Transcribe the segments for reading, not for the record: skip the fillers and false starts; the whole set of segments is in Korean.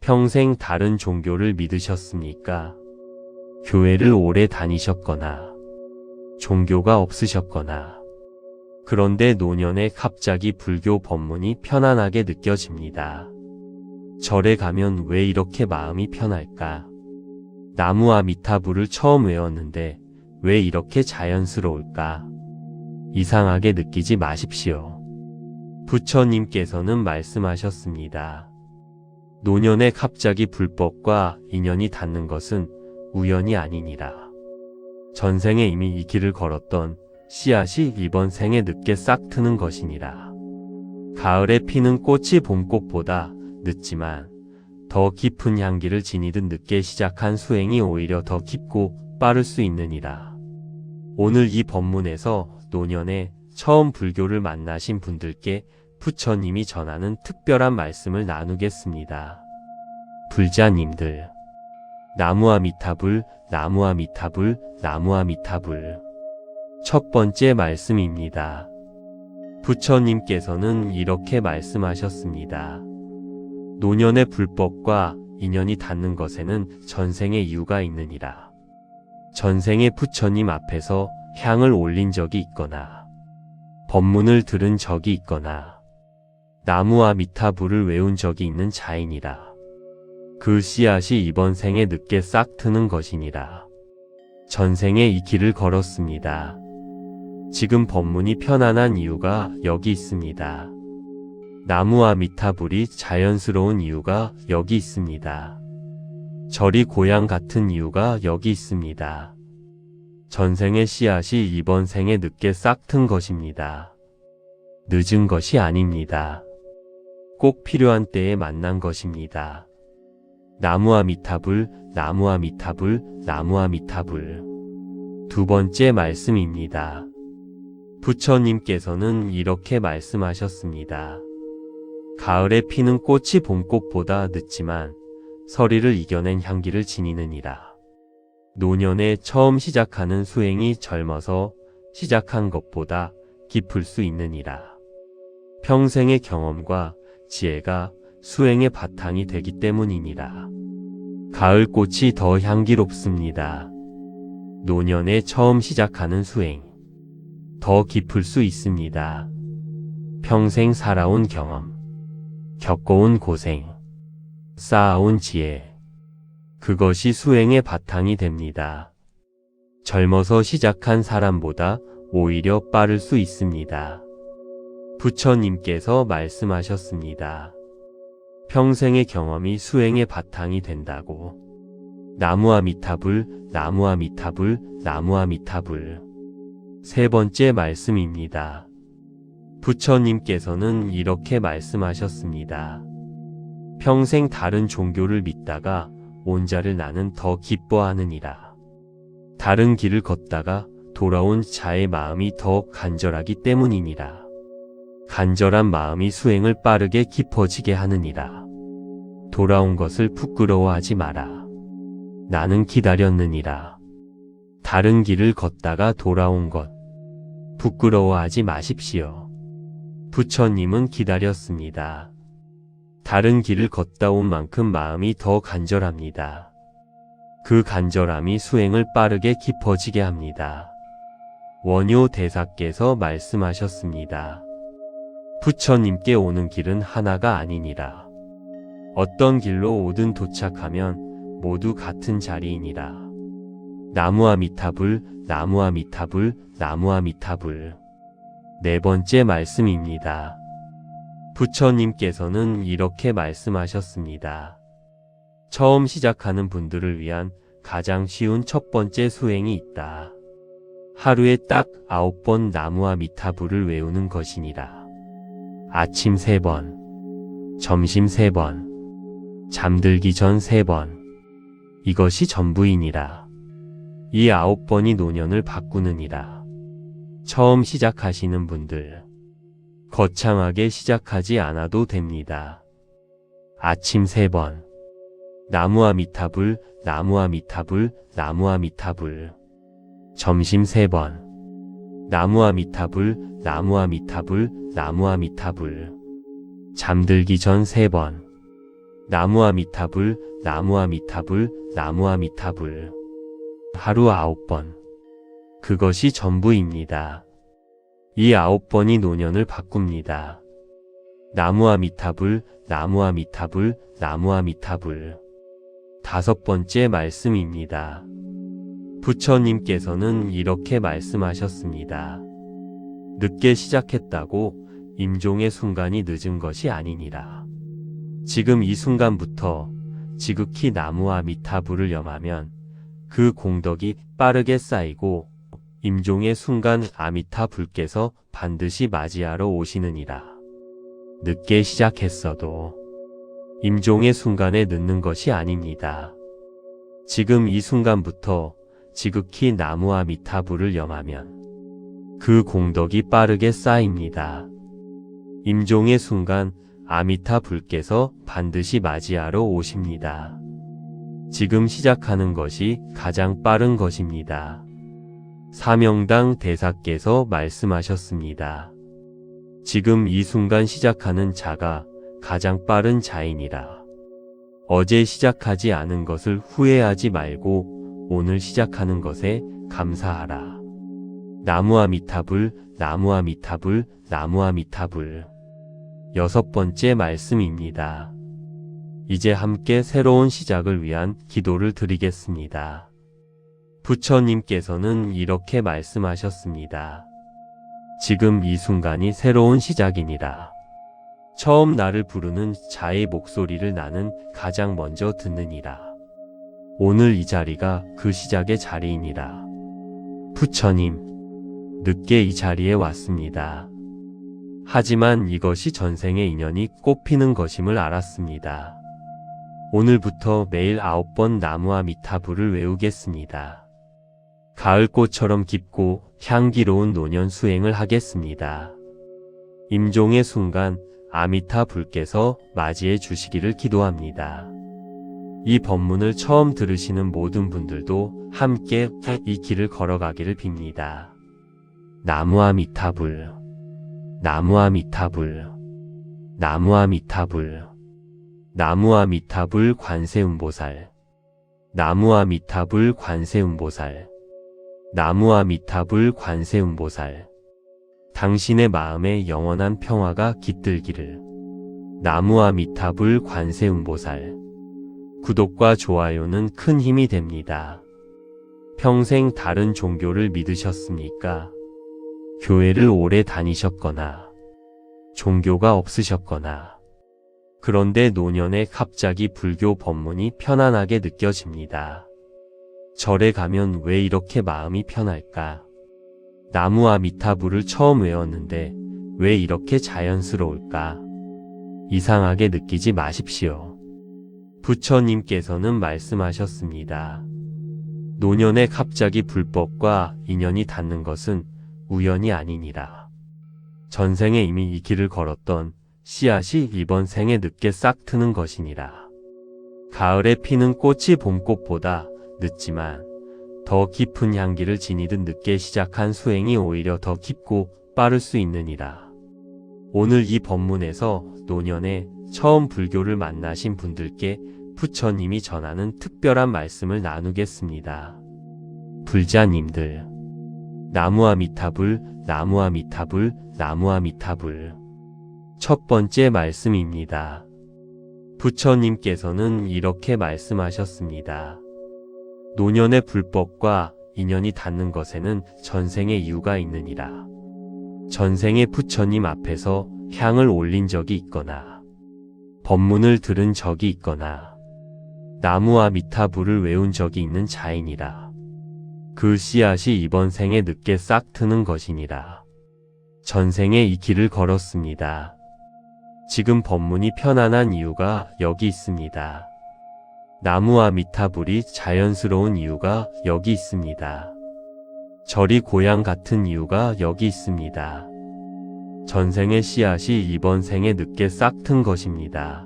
평생 다른 종교를 믿으셨습니까? 교회를 오래 다니셨거나 종교가 없으셨거나 그런데 노년에 갑자기 불교 법문이 편안하게 느껴집니다. 절에 가면 왜 이렇게 마음이 편할까? 나무아미타불을 처음 외웠는데 왜 이렇게 자연스러울까? 이상하게 느끼지 마십시오. 부처님께서는 말씀하셨습니다. 노년에 갑자기 불법과 인연이 닿는 것은 우연이 아니니라. 전생에 이미 이 길을 걸었던 씨앗이 이번 생에 늦게 싹 트는 것이니라. 가을에 피는 꽃이 봄꽃보다 늦지만 더 깊은 향기를 지니듯 늦게 시작한 수행이 오히려 더 깊고 빠를 수 있느니라. 오늘 이 법문에서 노년에 처음 불교를 만나신 분들께 부처님이 전하는 특별한 말씀을 나누겠습니다. 불자님들, 나무아미타불, 나무아미타불, 나무아미타불. 첫 번째 말씀입니다. 부처님께서는 이렇게 말씀하셨습니다. 노년의 불법과 인연이 닿는 것에는 전생의 이유가 있느니라. 전생에 부처님 앞에서 향을 올린 적이 있거나 법문을 들은 적이 있거나 나무아미타불을 외운 적이 있는 자이니라. 그 씨앗이 이번 생에 늦게 싹 트는 것이니라. 전생에 이 길을 걸었습니다. 지금 법문이 편안한 이유가 여기 있습니다. 나무아미타불이 자연스러운 이유가 여기 있습니다. 절이 고향 같은 이유가 여기 있습니다. 전생의 씨앗이 이번 생에 늦게 싹 튼 것입니다. 늦은 것이 아닙니다. 꼭 필요한 때에 만난 것입니다. 나무아미타불, 나무아미타불, 나무아미타불. 두 번째 말씀입니다. 부처님께서는 이렇게 말씀하셨습니다. 가을에 피는 꽃이 봄꽃보다 늦지만 서리를 이겨낸 향기를 지니느니라. 노년에 처음 시작하는 수행이 젊어서 시작한 것보다 깊을 수 있느니라. 평생의 경험과 지혜가 수행의 바탕이 되기 때문이니라. 가을 꽃이 더 향기롭습니다. 노년에 처음 시작하는 수행, 더 깊을 수 있습니다. 평생 살아온 경험, 겪어온 고생, 쌓아온 지혜, 그것이 수행의 바탕이 됩니다. 젊어서 시작한 사람보다 오히려 빠를 수 있습니다. 부처님께서 말씀하셨습니다. 평생의 경험이 수행의 바탕이 된다고. 나무아미타불, 나무아미타불, 나무아미타불. 세 번째 말씀입니다. 부처님께서는 이렇게 말씀하셨습니다. 평생 다른 종교를 믿다가 온자를 나는 더 기뻐하느니라. 다른 길을 걷다가 돌아온 자의 마음이 더 간절하기 때문이니라. 간절한 마음이 수행을 빠르게 깊어지게 하느니라. 돌아온 것을 부끄러워하지 마라. 나는 기다렸느니라. 다른 길을 걷다가 돌아온 것, 부끄러워하지 마십시오. 부처님은 기다렸습니다. 다른 길을 걷다 온 만큼 마음이 더 간절합니다. 그 간절함이 수행을 빠르게 깊어지게 합니다. 원효 대사께서 말씀하셨습니다. 부처님께 오는 길은 하나가 아니니라. 어떤 길로 오든 도착하면 모두 같은 자리이니라. 나무아미타불, 나무아미타불, 나무아미타불. 네 번째 말씀입니다. 부처님께서는 이렇게 말씀하셨습니다. 처음 시작하는 분들을 위한 가장 쉬운 첫 번째 수행이 있다. 하루에 딱 9번 나무아미타불을 외우는 것이니라. 아침 3번, 점심 3번, 잠들기 전 3번. 이것이 전부이니라. 이 9번이 노년을 바꾸느니라. 처음 시작하시는 분들, 거창하게 시작하지 않아도 됩니다. 아침 3번, 나무아미타불, 나무아미타불, 나무아미타불. 점심 3번, 나무아미타불, 나무아미타불, 나무아미타불. 잠들기 전 3번, 나무아미타불, 나무아미타불, 나무아미타불. 하루 9번. 그것이 전부입니다. 이 9번이 노년을 바꿉니다. 나무아미타불, 나무아미타불, 나무아미타불. 5번째 말씀입니다. 부처님께서는 이렇게 말씀하셨습니다. 늦게 시작했다고 임종의 순간이 늦은 것이 아니니라. 지금 이 순간부터 지극히 나무아미타불을 염하면 그 공덕이 빠르게 쌓이고 임종의 순간 아미타불께서 반드시 맞이하러 오시느니라. 늦게 시작했어도 임종의 순간에 늦는 것이 아닙니다. 지금 이 순간부터 지극히 나무아미타불을 염하면 그 공덕이 빠르게 쌓입니다. 임종의 순간 아미타불께서 반드시 맞이하러 오십니다. 지금 시작하는 것이 가장 빠른 것입니다. 사명당 대사께서 말씀하셨습니다. 지금 이 순간 시작하는 자가 가장 빠른 자이니라. 어제 시작하지 않은 것을 후회하지 말고 오늘 시작하는 것에 감사하라. 나무아미타불, 나무아미타불, 나무아미타불. 6번째 말씀입니다. 이제 함께 새로운 시작을 위한 기도를 드리겠습니다. 부처님께서는 이렇게 말씀하셨습니다. 지금 이 순간이 새로운 시작이니라. 처음 나를 부르는 자의 목소리를 나는 가장 먼저 듣느니라. 오늘 이 자리가 그 시작의 자리이니라. 부처님, 늦게 이 자리에 왔습니다. 하지만 이것이 전생의 인연이 꽃피는 것임을 알았습니다. 오늘부터 매일 9번 나무아미타불을 외우겠습니다. 가을꽃처럼 깊고 향기로운 노년 수행을 하겠습니다. 임종의 순간 아미타불께서 맞이해 주시기를 기도합니다. 이 법문을 처음 들으시는 모든 분들도 함께 이 길을 걸어가기를 빕니다. 나무아미타불, 나무아미타불, 나무아미타불, 나무아미타불 관세음보살, 나무아미타불 관세음보살, 나무아미타불 관세음보살. 당신의 마음에 영원한 평화가 깃들기를. 나무아미타불 관세음보살. 구독과 좋아요는 큰 힘이 됩니다. 평생 다른 종교를 믿으셨습니까? 교회를 오래 다니셨거나 종교가 없으셨거나 그런데 노년에 갑자기 불교 법문이 편안하게 느껴집니다. 절에 가면 왜 이렇게 마음이 편할까? 나무아미타불을 처음 외웠는데 왜 이렇게 자연스러울까? 이상하게 느끼지 마십시오. 부처님께서는 말씀하셨습니다. 노년에 갑자기 불법과 인연이 닿는 것은 우연이 아니니라. 전생에 이미 이 길을 걸었던 씨앗이 이번 생에 늦게 싹 트는 것이니라. 가을에 피는 꽃이 봄꽃보다 늦지만 더 깊은 향기를 지니듯 늦게 시작한 수행이 오히려 더 깊고 빠를 수 있느니라. 오늘 이 법문에서 노년에 처음 불교를 만나신 분들께 부처님이 전하는 특별한 말씀을 나누겠습니다. 불자님들, 나무아미타불, 나무아미타불, 나무아미타불. 첫 번째 말씀입니다. 부처님께서는 이렇게 말씀하셨습니다. 노년의 불법과 인연이 닿는 것에는 전생의 이유가 있느니라. 전생의 부처님 앞에서 향을 올린 적이 있거나 법문을 들은 적이 있거나 나무아미타불을 외운 적이 있는 자이니라. 그 씨앗이 이번 생에 늦게 싹 트는 것이니라. 전생에 이 길을 걸었습니다. 지금 법문이 편안한 이유가 여기 있습니다. 나무아미타불이 자연스러운 이유가 여기 있습니다. 절이 고향 같은 이유가 여기 있습니다. 전생의 씨앗이 이번 생에 늦게 싹 튼 것입니다.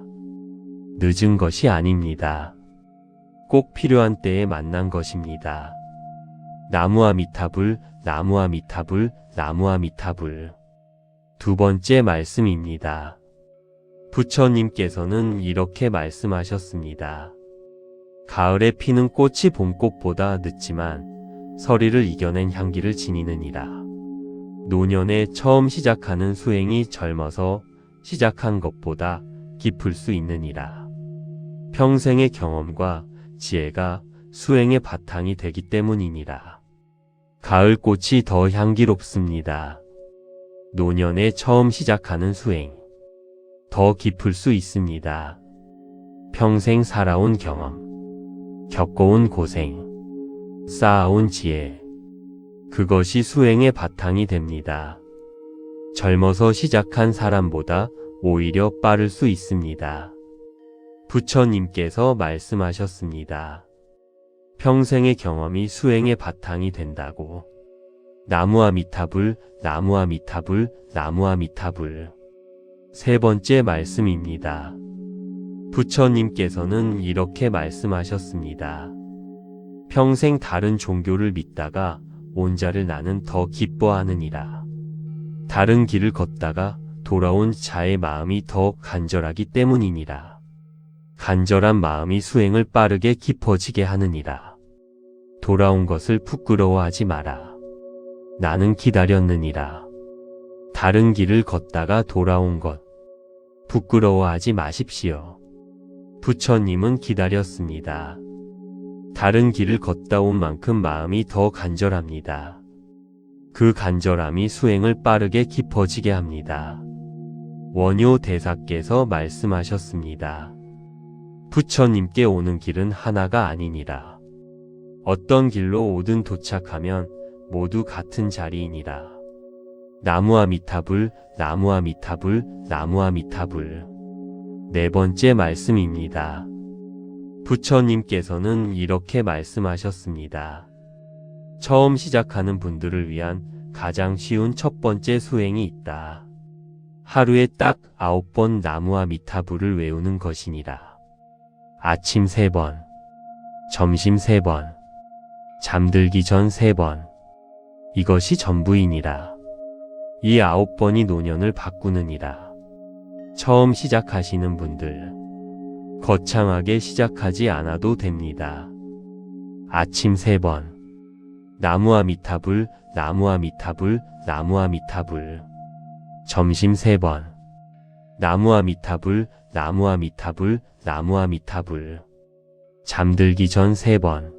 늦은 것이 아닙니다. 꼭 필요한 때에 만난 것입니다. 나무아미타불, 나무아미타불, 나무아미타불. 두 번째 말씀입니다. 부처님께서는 이렇게 말씀하셨습니다. 가을에 피는 꽃이 봄꽃보다 늦지만 서리를 이겨낸 향기를 지니느니라. 노년에 처음 시작하는 수행이 젊어서 시작한 것보다 깊을 수 있느니라. 평생의 경험과 지혜가 수행의 바탕이 되기 때문이니라. 가을 꽃이 더 향기롭습니다. 노년에 처음 시작하는 수행, 더 깊을 수 있습니다. 평생 살아온 경험, 겪어온 고생, 쌓아온 지혜, 그것이 수행의 바탕이 됩니다. 젊어서 시작한 사람보다 오히려 빠를 수 있습니다. 부처님께서 말씀하셨습니다. 평생의 경험이 수행의 바탕이 된다고. 나무아미타불, 나무아미타불, 나무아미타불. 세 번째 말씀입니다. 부처님께서는 이렇게 말씀하셨습니다. 평생 다른 종교를 믿다가 온자를 나는 더 기뻐하느니라. 다른 길을 걷다가 돌아온 자의 마음이 더 간절하기 때문이니라. 간절한 마음이 수행을 빠르게 깊어지게 하느니라. 돌아온 것을 부끄러워하지 마라. 나는 기다렸느니라. 다른 길을 걷다가 돌아온 것, 부끄러워하지 마십시오. 부처님은 기다렸습니다. 다른 길을 걷다 온 만큼 마음이 더 간절합니다. 그 간절함이 수행을 빠르게 깊어지게 합니다. 원효 대사께서 말씀하셨습니다. 부처님께 오는 길은 하나가 아니니라. 어떤 길로 오든 도착하면 모두 같은 자리이니라. 나무아미타불, 나무아미타불, 나무아미타불. 네 번째 말씀입니다. 부처님께서는 이렇게 말씀하셨습니다. 처음 시작하는 분들을 위한 가장 쉬운 첫 번째 수행이 있다. 하루에 딱 9번 나무아미타불을 외우는 것이니라. 아침 3번, 점심 3번, 잠들기 전 3번. 이것이 전부이니라. 이 9번이 노년을 바꾸느니라. 처음 시작하시는 분들, 거창하게 시작하지 않아도 됩니다. 아침 3번, 나무아미타불, 나무아미타불, 나무아미타불. 점심 3번, 나무아미타불, 나무아미타불, 나무아미타불. 잠들기 전 3번,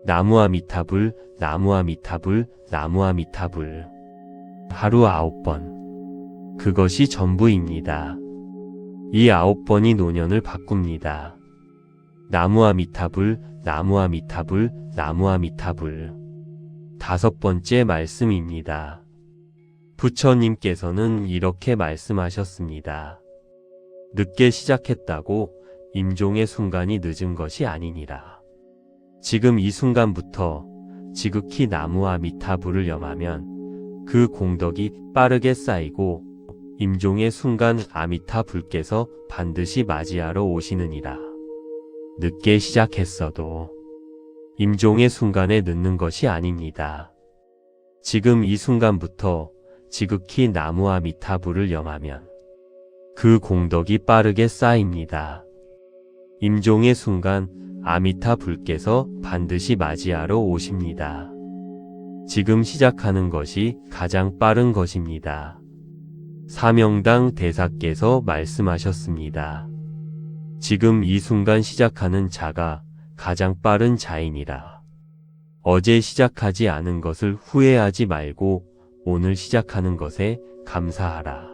나무아미타불, 나무아미타불, 나무아미타불. 하루 9번. 그것이 전부입니다. 이 9번이 노년을 바꿉니다. 나무아미타불, 나무아미타불, 나무아미타불. 다섯 번째 말씀입니다. 부처님께서는 이렇게 말씀하셨습니다. 늦게 시작했다고 임종의 순간이 늦은 것이 아니니라. 지금 이 순간부터 지극히 나무아미타불을 염하면 그 공덕이 빠르게 쌓이고 임종의 순간 아미타 불께서 반드시 맞이하러 오시느니라. 늦게 시작했어도 임종의 순간에 늦는 것이 아닙니다. 지금 이 순간부터 지극히 나무아미타불을 염하면 그 공덕이 빠르게 쌓입니다. 임종의 순간 아미타 불께서 반드시 맞이하러 오십니다. 지금 시작하는 것이 가장 빠른 것입니다. 사명당 대사께서 말씀하셨습니다. 지금 이 순간 시작하는 자가 가장 빠른 자이니라. 어제 시작하지 않은 것을 후회하지 말고 오늘 시작하는 것에 감사하라.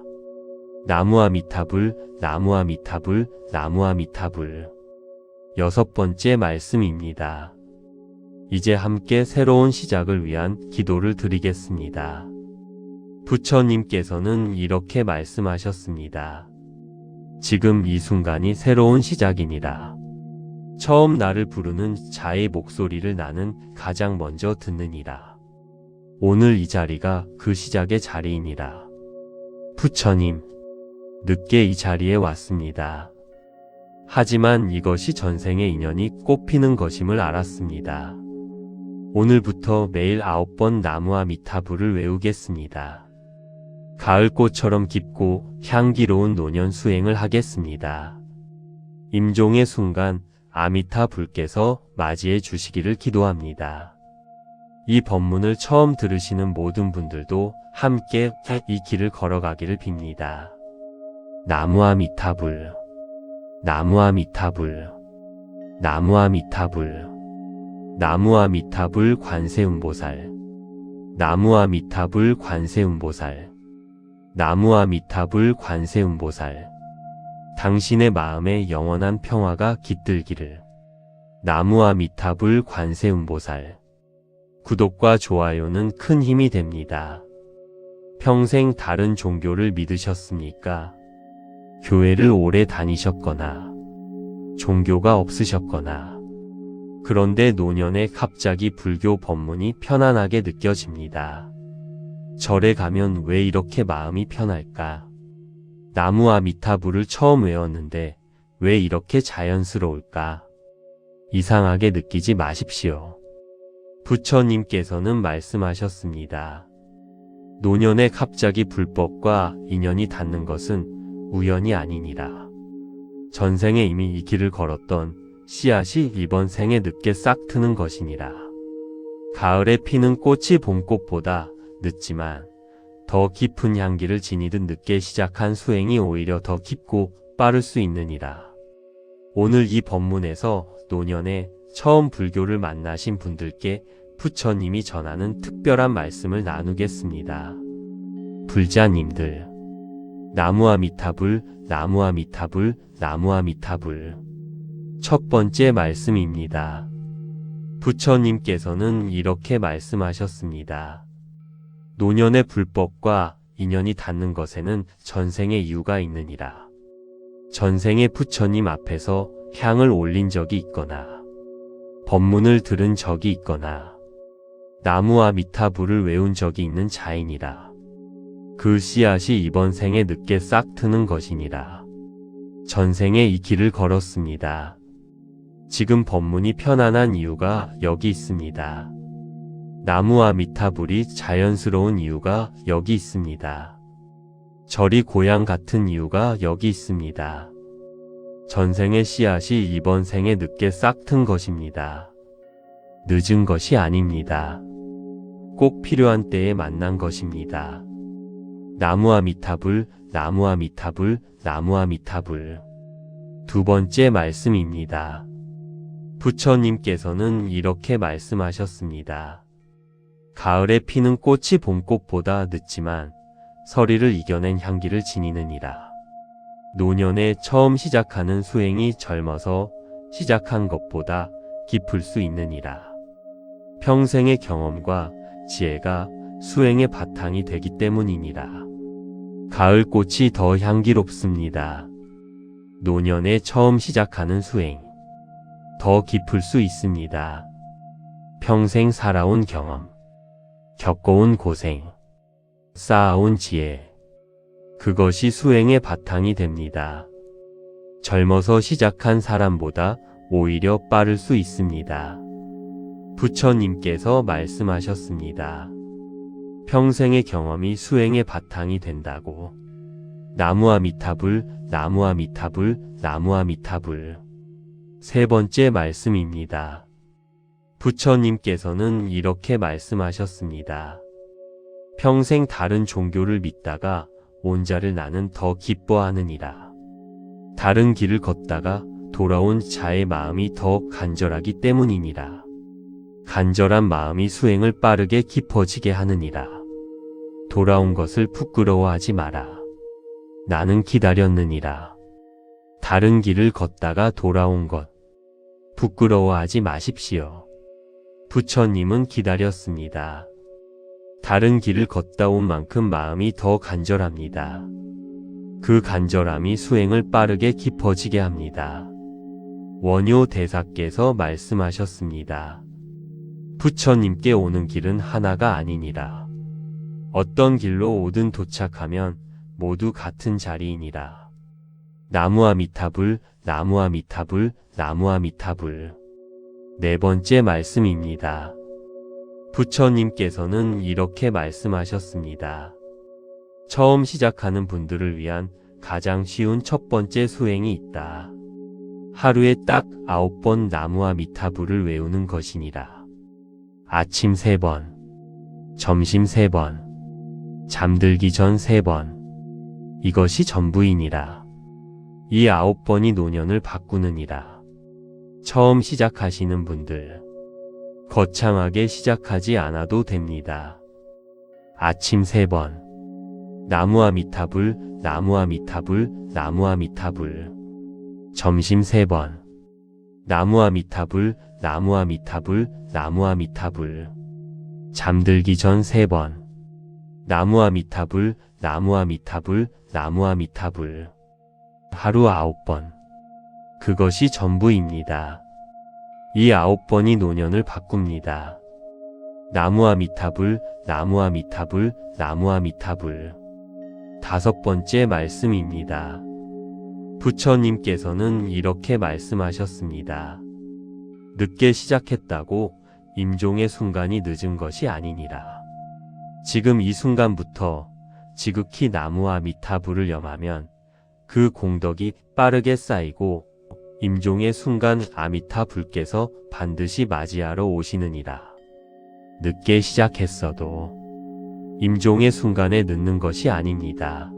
나무아미타불, 나무아미타불, 나무아미타불. 여섯 번째 말씀입니다. 이제 함께 새로운 시작을 위한 기도를 드리겠습니다. 부처님께서는 이렇게 말씀하셨습니다. 지금 이 순간이 새로운 시작이니라. 처음 나를 부르는 자의 목소리를 나는 가장 먼저 듣느니라. 오늘 이 자리가 그 시작의 자리이니라. 부처님, 늦게 이 자리에 왔습니다. 하지만 이것이 전생의 인연이 꽃피는 것임을 알았습니다. 오늘부터 매일 9번 나무아미타불을 외우겠습니다. 가을꽃처럼 깊고 향기로운 노년 수행을 하겠습니다. 임종의 순간 아미타 불께서 맞이해 주시기를 기도합니다. 이 법문을 처음 들으시는 모든 분들도 함께 이 길을 걸어가기를 빕니다. 나무아미타불, 나무아미타불, 나무아미타불, 나무아미타불 관세음보살, 나무아미타불 관세음보살, 나무아미타불 관세음보살. 당신의 마음에 영원한 평화가 깃들기를. 나무아미타불 관세음보살. 구독과 좋아요는 큰 힘이 됩니다. 평생 다른 종교를 믿으셨습니까? 교회를 오래 다니셨거나 종교가 없으셨거나 그런데 노년에 갑자기 불교 법문이 편안하게 느껴집니다. 절에 가면 왜 이렇게 마음이 편할까? 나무아미타불을 처음 외웠는데 왜 이렇게 자연스러울까? 이상하게 느끼지 마십시오. 부처님께서는 말씀하셨습니다. 노년에 갑자기 불법과 인연이 닿는 것은 우연이 아니니라. 전생에 이미 이 길을 걸었던 씨앗이 이번 생에 늦게 싹 트는 것이니라. 가을에 피는 꽃이 봄꽃보다 늦지만 더 깊은 향기를 지니듯 늦게 시작한 수행이 오히려 더 깊고 빠를 수 있느니라. 오늘 이 법문에서 노년에 처음 불교를 만나신 분들께 부처님이 전하는 특별한 말씀을 나누겠습니다. 불자님들, 나무아미타불, 나무아미타불, 나무아미타불. 첫 번째 말씀입니다. 부처님께서는 이렇게 말씀하셨습니다. 노년의 불법과 인연이 닿는 것에는 전생의 이유가 있느니라. 전생에 부처님 앞에서 향을 올린 적이 있거나 법문을 들은 적이 있거나 나무아미타불을 외운 적이 있는 자이니라. 그 씨앗이 이번 생에 늦게 싹 트는 것이니라. 전생에 이 길을 걸었습니다. 지금 법문이 편안한 이유가 여기 있습니다. 나무아미타불이 자연스러운 이유가 여기 있습니다. 절이 고향 같은 이유가 여기 있습니다. 전생의 씨앗이 이번 생에 늦게 싹 튼 것입니다. 늦은 것이 아닙니다. 꼭 필요한 때에 만난 것입니다. 나무아미타불, 나무아미타불, 나무아미타불. 두 번째 말씀입니다. 부처님께서는 이렇게 말씀하셨습니다. 가을에 피는 꽃이 봄꽃보다 늦지만 서리를 이겨낸 향기를 지니느니라. 노년에 처음 시작하는 수행이 젊어서 시작한 것보다 깊을 수 있느니라. 평생의 경험과 지혜가 수행의 바탕이 되기 때문이니라. 가을 꽃이 더 향기롭습니다. 노년에 처음 시작하는 수행, 더 깊을 수 있습니다. 평생 살아온 경험, 겪어온 고생, 쌓아온 지혜, 그것이 수행의 바탕이 됩니다. 젊어서 시작한 사람보다 오히려 빠를 수 있습니다. 부처님께서 말씀하셨습니다. 평생의 경험이 수행의 바탕이 된다고. 나무아미타불, 나무아미타불, 나무아미타불. 세 번째 말씀입니다. 부처님께서는 이렇게 말씀하셨습니다. 평생 다른 종교를 믿다가 온자를 나는 더 기뻐하느니라. 다른 길을 걷다가 돌아온 자의 마음이 더 간절하기 때문이니라. 간절한 마음이 수행을 빠르게 깊어지게 하느니라. 돌아온 것을 부끄러워하지 마라. 나는 기다렸느니라. 다른 길을 걷다가 돌아온 것, 부끄러워하지 마십시오. 부처님은 기다렸습니다. 다른 길을 걷다 온 만큼 마음이 더 간절합니다. 그 간절함이 수행을 빠르게 깊어지게 합니다. 원효 대사께서 말씀하셨습니다. 부처님께 오는 길은 하나가 아니니라. 어떤 길로 오든 도착하면 모두 같은 자리이니라. 나무아미타불, 나무아미타불, 나무아미타불. 네 번째 말씀입니다. 부처님께서는 이렇게 말씀하셨습니다. 처음 시작하는 분들을 위한 가장 쉬운 첫 번째 수행이 있다. 하루에 딱 9번 나무와 미타불을 외우는 것이니라. 아침 3번, 점심 3번, 잠들기 전 3번. 이것이 전부이니라. 이 9번이 노년을 바꾸느니라. 처음 시작하시는 분들, 거창하게 시작하지 않아도 됩니다. 아침 3번, 나무와 미타불, 나무와 미타불, 나무와 미타불. 점심 3번, 나무와 미타불, 나무와 미타불, 나무와 미타불. 잠들기 전 3번, 나무와 미타불, 나무와 미타불, 나무와 미타불. 하루 9번. 그것이 전부입니다. 이 9번이 노년을 바꿉니다. 나무와 미타불, 나무와 미타불, 나무와 미타불. 5번째 말씀입니다. 부처님께서는 이렇게 말씀하셨습니다. 늦게 시작했다고 임종의 순간이 늦은 것이 아니니라. 지금 이 순간부터 지극히 나무와 미타불을 염하면 그 공덕이 빠르게 쌓이고 임종의 순간 아미타 불께서 반드시 맞이하러 오시느니라. 늦게 시작했어도 임종의 순간에 늦는 것이 아닙니다.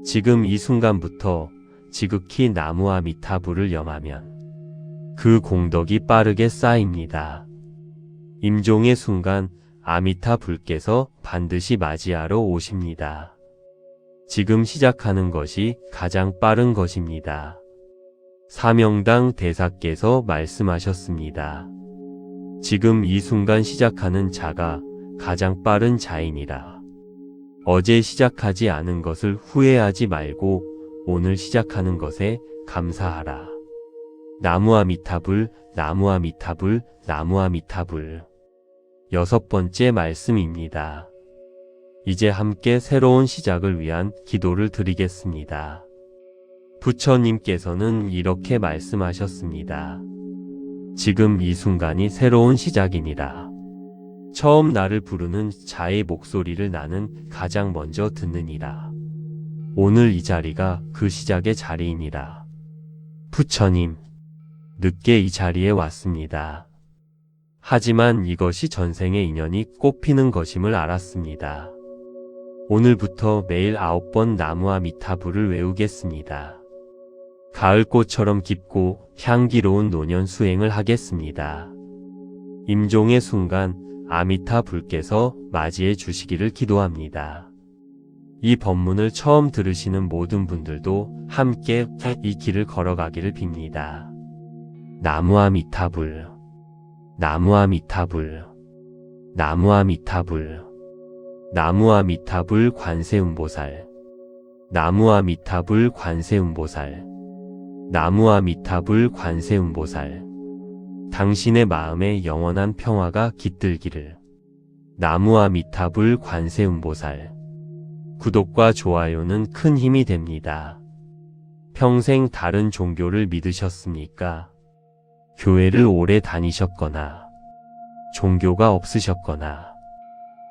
지금 이 순간부터 지극히 나무와 미타불을 염하면 그 공덕이 빠르게 쌓입니다. 임종의 순간 아미타 불께서 반드시 맞이하러 오십니다. 지금 시작하는 것이 가장 빠른 것입니다. 사명당 대사께서 말씀하셨습니다. 지금 이 순간 시작하는 자가 가장 빠른 자이니라. 어제 시작하지 않은 것을 후회하지 말고 오늘 시작하는 것에 감사하라. 나무와 미타불, 나무와 미타불, 나무와 미타불. 6번째 말씀입니다. 이제 함께 새로운 시작을 위한 기도를 드리겠습니다. 부처님께서는 이렇게 말씀하셨습니다. 지금 이 순간이 새로운 시작이니라. 처음 나를 부르는 자의 목소리를 나는 가장 먼저 듣느니라. 오늘 이 자리가 그 시작의 자리이니라. 부처님, 늦게 이 자리에 왔습니다. 하지만 이것이 전생의 인연이 꽃피는 것임을 알았습니다. 오늘부터 매일 9번 나무와 미타불을 외우겠습니다. 가을꽃처럼 깊고 향기로운 노년 수행을 하겠습니다. 임종의 순간 아미타 불께서 맞이해 주시기를 기도합니다. 이 법문을 처음 들으시는 모든 분들도 함께 이 길을 걸어가기를 빕니다. 나무와 미타불, 나무와 미타불, 나무와 미타불. 나무와 미타불 관세음보살, 나무와 미타불 관세음보살, 나무와 미타불 관세음보살. 당신의 마음에 영원한 평화가 깃들기를. 나무와 미타불 관세음보살. 구독과 좋아요는 큰 힘이 됩니다. 평생 다른 종교를 믿으셨습니까? 교회를 오래 다니셨거나 종교가 없으셨거나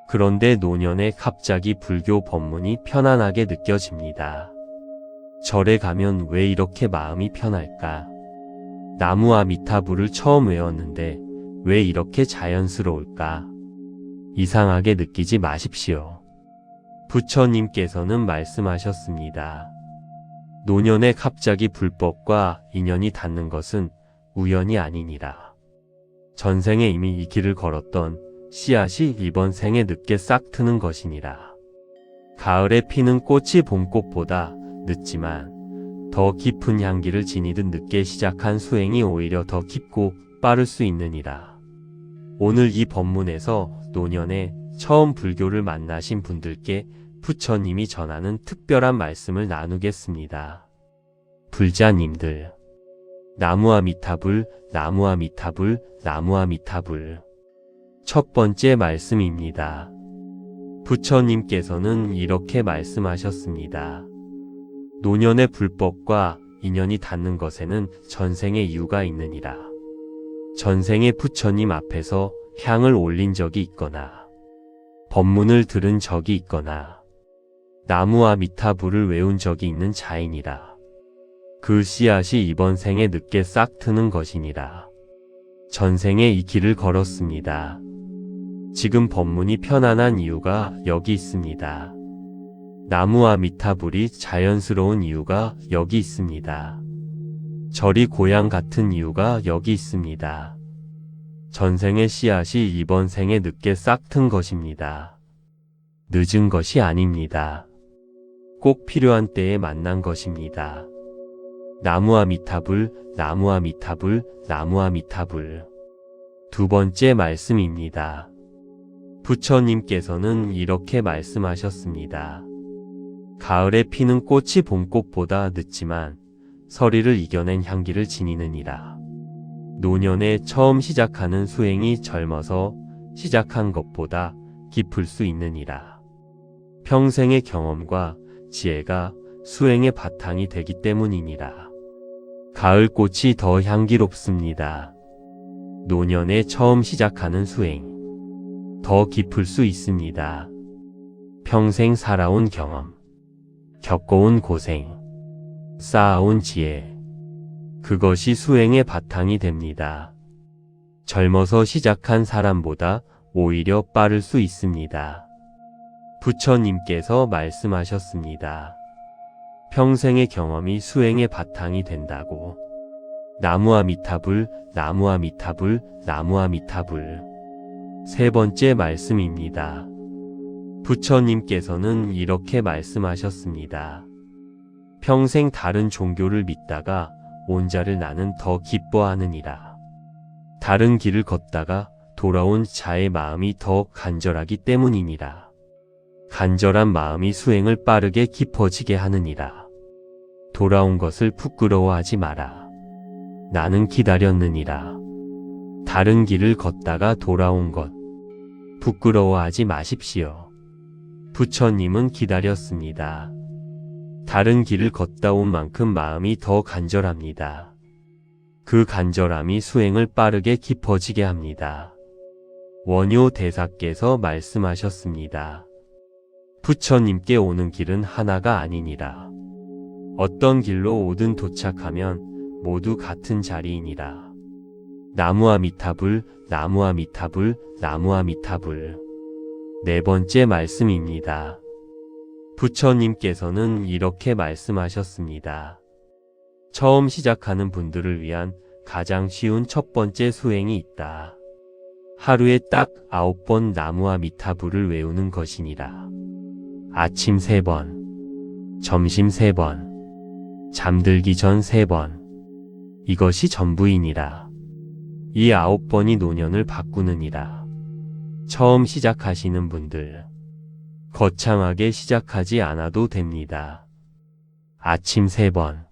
그런데 노년에 갑자기 불교 법문이 편안하게 느껴집니다. 절에 가면 왜 이렇게 마음이 편할까? 나무와 미타불을 처음 외웠는데 왜 이렇게 자연스러울까? 이상하게 느끼지 마십시오. 부처님께서는 말씀하셨습니다. 노년에 갑자기 불법과 인연이 닿는 것은 우연이 아니니라. 전생에 이미 이 길을 걸었던 씨앗이 이번 생에 늦게 싹 트는 것이니라. 가을에 피는 꽃이 봄꽃보다 늦지만 더 깊은 향기를 지니듯 늦게 시작한 수행이 오히려 더 깊고 빠를 수 있느니라. 오늘 이 법문에서 노년에 처음 불교를 만나신 분들께 부처님이 전하는 특별한 말씀을 나누겠습니다. 불자님들, 나무와 미타불, 나무와 미타불, 나무와 미타불. 첫 번째 말씀입니다. 부처님께서는 이렇게 말씀하셨습니다. 노년의 불법과 인연이 닿는 것에는 전생의 이유가 있느니라. 전생의 부처님 앞에서 향을 올린 적이 있거나 법문을 들은 적이 있거나 나무아미타불을 외운 적이 있는 자이니라. 그 씨앗이 이번 생에 늦게 싹 트는 것이니라. 전생에 이 길을 걸었습니다. 지금 법문이 편안한 이유가 여기 있습니다. 나무아미타불이 자연스러운 이유가 여기 있습니다. 절이 고향 같은 이유가 여기 있습니다. 전생의 씨앗이 이번 생에 늦게 싹 튼 것입니다. 늦은 것이 아닙니다. 꼭 필요한 때에 만난 것입니다. 나무아미타불, 나무아미타불, 나무아미타불. 두 번째 말씀입니다. 부처님께서는 이렇게 말씀하셨습니다. 가을에 피는 꽃이 봄꽃보다 늦지만 서리를 이겨낸 향기를 지니느니라. 노년에 처음 시작하는 수행이 젊어서 시작한 것보다 깊을 수 있느니라. 평생의 경험과 지혜가 수행의 바탕이 되기 때문이니라. 가을 꽃이 더 향기롭습니다. 노년에 처음 시작하는 수행, 더 깊을 수 있습니다. 평생 살아온 경험, 겪어온 고생, 쌓아온 지혜, 그것이 수행의 바탕이 됩니다. 젊어서 시작한 사람보다 오히려 빠를 수 있습니다. 부처님께서 말씀하셨습니다. 평생의 경험이 수행의 바탕이 된다고. 나무아미타불, 나무아미타불, 나무아미타불. 세 번째 말씀입니다. 부처님께서는 이렇게 말씀하셨습니다. 평생 다른 종교를 믿다가 온자를 나는 더 기뻐하느니라. 다른 길을 걷다가 돌아온 자의 마음이 더 간절하기 때문이니라. 간절한 마음이 수행을 빠르게 깊어지게 하느니라. 돌아온 것을 부끄러워하지 마라. 나는 기다렸느니라. 다른 길을 걷다가 돌아온 것, 부끄러워하지 마십시오. 부처님은 기다렸습니다. 다른 길을 걷다 온 만큼 마음이 더 간절합니다. 그 간절함이 수행을 빠르게 깊어지게 합니다. 원효 대사께서 말씀하셨습니다. 부처님께 오는 길은 하나가 아니니라. 어떤 길로 오든 도착하면 모두 같은 자리이니라. 나무아미타불, 나무아미타불, 나무아미타불. 네 번째 말씀입니다. 부처님께서는 이렇게 말씀하셨습니다. 처음 시작하는 분들을 위한 가장 쉬운 첫 번째 수행이 있다. 하루에 딱 9번 나무아미타불을 외우는 것이니라. 아침 3번, 점심 3번, 잠들기 전 3번. 이것이 전부이니라. 이 9번이 노년을 바꾸느니라. 처음 시작하시는 분들, 거창하게 시작하지 않아도 됩니다. 아침 3번,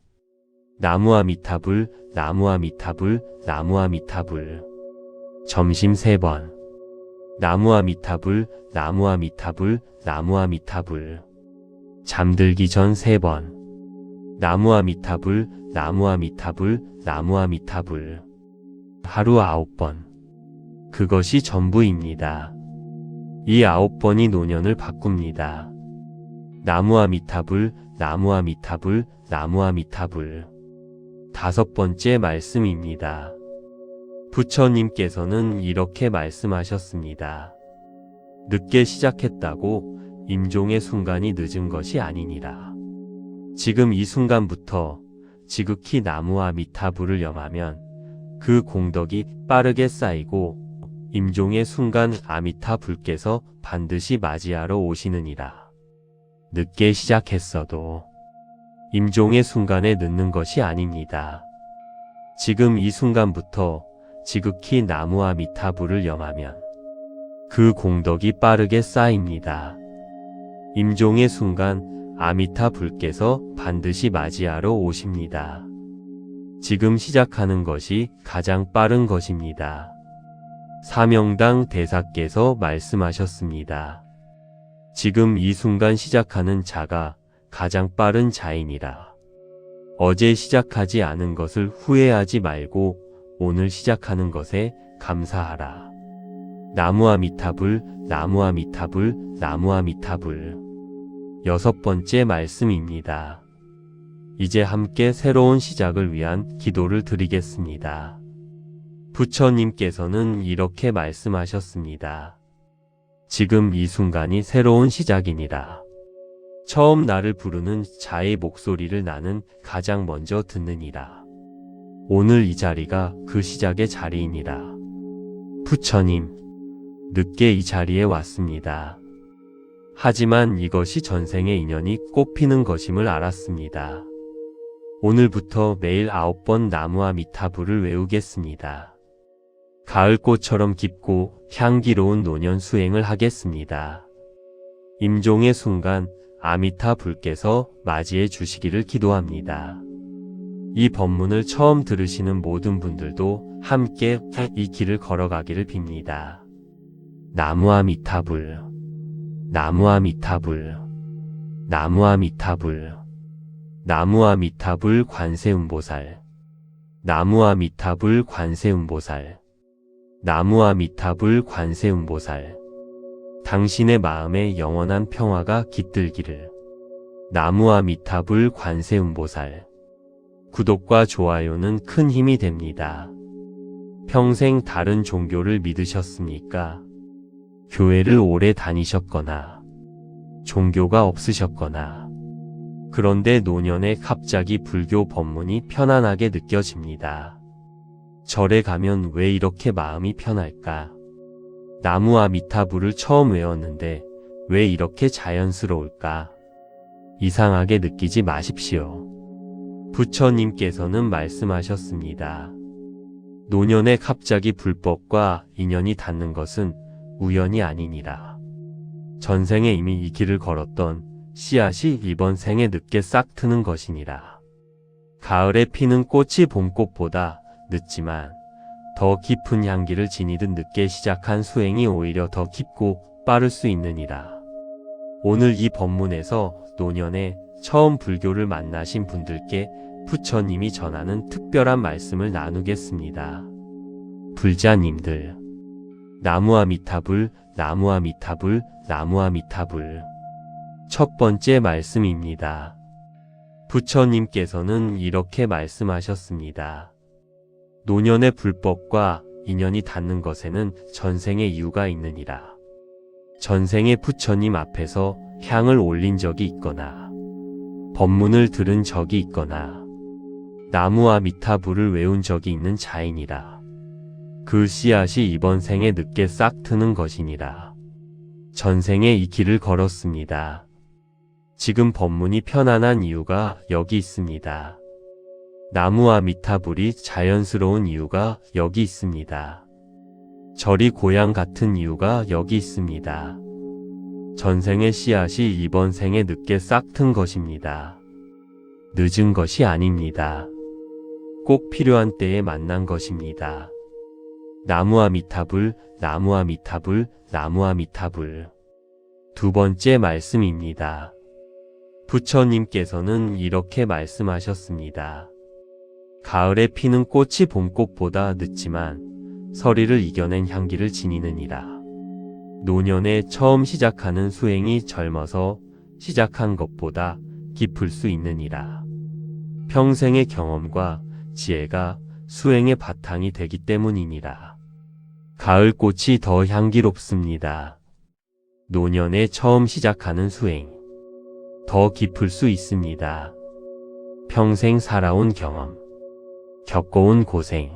나무아미타불, 나무아미타불, 나무아미타불. 점심 3번, 나무아미타불, 나무아미타불, 나무아미타불. 잠들기 전 3번, 나무아미타불, 나무아미타불, 나무아미타불. 하루 9번. 그것이 전부입니다. 이 9번이 노년을 바꿉니다. 나무아미타불, 나무아미타불, 나무아미타불. 다섯 번째 말씀입니다. 부처님께서는 이렇게 말씀하셨습니다. 늦게 시작했다고 임종의 순간이 늦은 것이 아니니라. 지금 이 순간부터 지극히 나무아미타불을 염하면 그 공덕이 빠르게 쌓이고 임종의 순간 아미타 불께서 반드시 맞이하러 오시느니라. 늦게 시작했어도 임종의 순간에 늦는 것이 아닙니다. 지금 이 순간부터 지극히 나무아미타불을 염하면 그 공덕이 빠르게 쌓입니다. 임종의 순간 아미타 불께서 반드시 맞이하러 오십니다. 지금 시작하는 것이 가장 빠른 것입니다. 사명당 대사께서 말씀하셨습니다. 지금 이 순간 시작하는 자가 가장 빠른 자이니라. 어제 시작하지 않은 것을 후회하지 말고 오늘 시작하는 것에 감사하라. 나무아미타불, 나무아미타불, 나무아미타불. 6번째 말씀입니다. 이제 함께 새로운 시작을 위한 기도를 드리겠습니다. 부처님께서는 이렇게 말씀하셨습니다. 지금 이 순간이 새로운 시작이니라. 처음 나를 부르는 자의 목소리를 나는 가장 먼저 듣느니라. 오늘 이 자리가 그 시작의 자리이니라. 부처님, 늦게 이 자리에 왔습니다. 하지만 이것이 전생의 인연이 꽃피는 것임을 알았습니다. 오늘부터 매일 9번 나무아미타불을 외우겠습니다. 가을꽃처럼 깊고 향기로운 노년 수행을 하겠습니다. 임종의 순간 아미타 불께서 맞이해 주시기를 기도합니다. 이 법문을 처음 들으시는 모든 분들도 함께 이 길을 걸어가기를 빕니다. 나무아미타불, 나무아미타불, 나무아미타불, 나무아미타불 관세음보살, 나무아미타불 관세음보살, 나무아미타불 관세음보살. 당신의 마음에 영원한 평화가 깃들기를. 나무아미타불 관세음보살. 구독과 좋아요는 큰 힘이 됩니다. 평생 다른 종교를 믿으셨습니까? 교회를 오래 다니셨거나 종교가 없으셨거나 그런데 노년에 갑자기 불교 법문이 편안하게 느껴집니다. 절에 가면 왜 이렇게 마음이 편할까? 나무아미타불을 처음 외웠는데 왜 이렇게 자연스러울까? 이상하게 느끼지 마십시오. 부처님께서는 말씀하셨습니다. 노년에 갑자기 불법과 인연이 닿는 것은 우연이 아니니라. 전생에 이미 이 길을 걸었던 씨앗이 이번 생에 늦게 싹 트는 것이니라. 가을에 피는 꽃이 봄꽃보다 늦지만 더 깊은 향기를 지니듯 늦게 시작한 수행이 오히려 더 깊고 빠를 수 있느니라. 오늘 이 법문에서 노년에 처음 불교를 만나신 분들께 부처님이 전하는 특별한 말씀을 나누겠습니다. 불자님들, 나무아미타불, 나무아미타불, 나무아미타불. 첫 번째 말씀입니다. 부처님께서는 이렇게 말씀하셨습니다. 노년의 불법과 인연이 닿는 것에는 전생의 이유가 있느니라. 전생의 부처님 앞에서 향을 올린 적이 있거나 법문을 들은 적이 있거나 나무아미타불을 외운 적이 있는 자이니라. 그 씨앗이 이번 생에 늦게 싹 트는 것이니라. 전생에 이 길을 걸었습니다. 지금 법문이 편안한 이유가 여기 있습니다. 나무아미타불이 자연스러운 이유가 여기 있습니다. 절이 고향 같은 이유가 여기 있습니다. 전생의 씨앗이 이번 생에 늦게 싹 튼 것입니다. 늦은 것이 아닙니다. 꼭 필요한 때에 만난 것입니다. 나무아미타불, 나무아미타불, 나무아미타불. 두 번째 말씀입니다. 부처님께서는 이렇게 말씀하셨습니다. 가을에 피는 꽃이 봄꽃보다 늦지만 서리를 이겨낸 향기를 지니느니라. 노년에 처음 시작하는 수행이 젊어서 시작한 것보다 깊을 수 있느니라. 평생의 경험과 지혜가 수행의 바탕이 되기 때문이니라. 가을꽃이 더 향기롭습니다. 노년에 처음 시작하는 수행, 더 깊을 수 있습니다. 평생 살아온 경험, 겪어온 고생,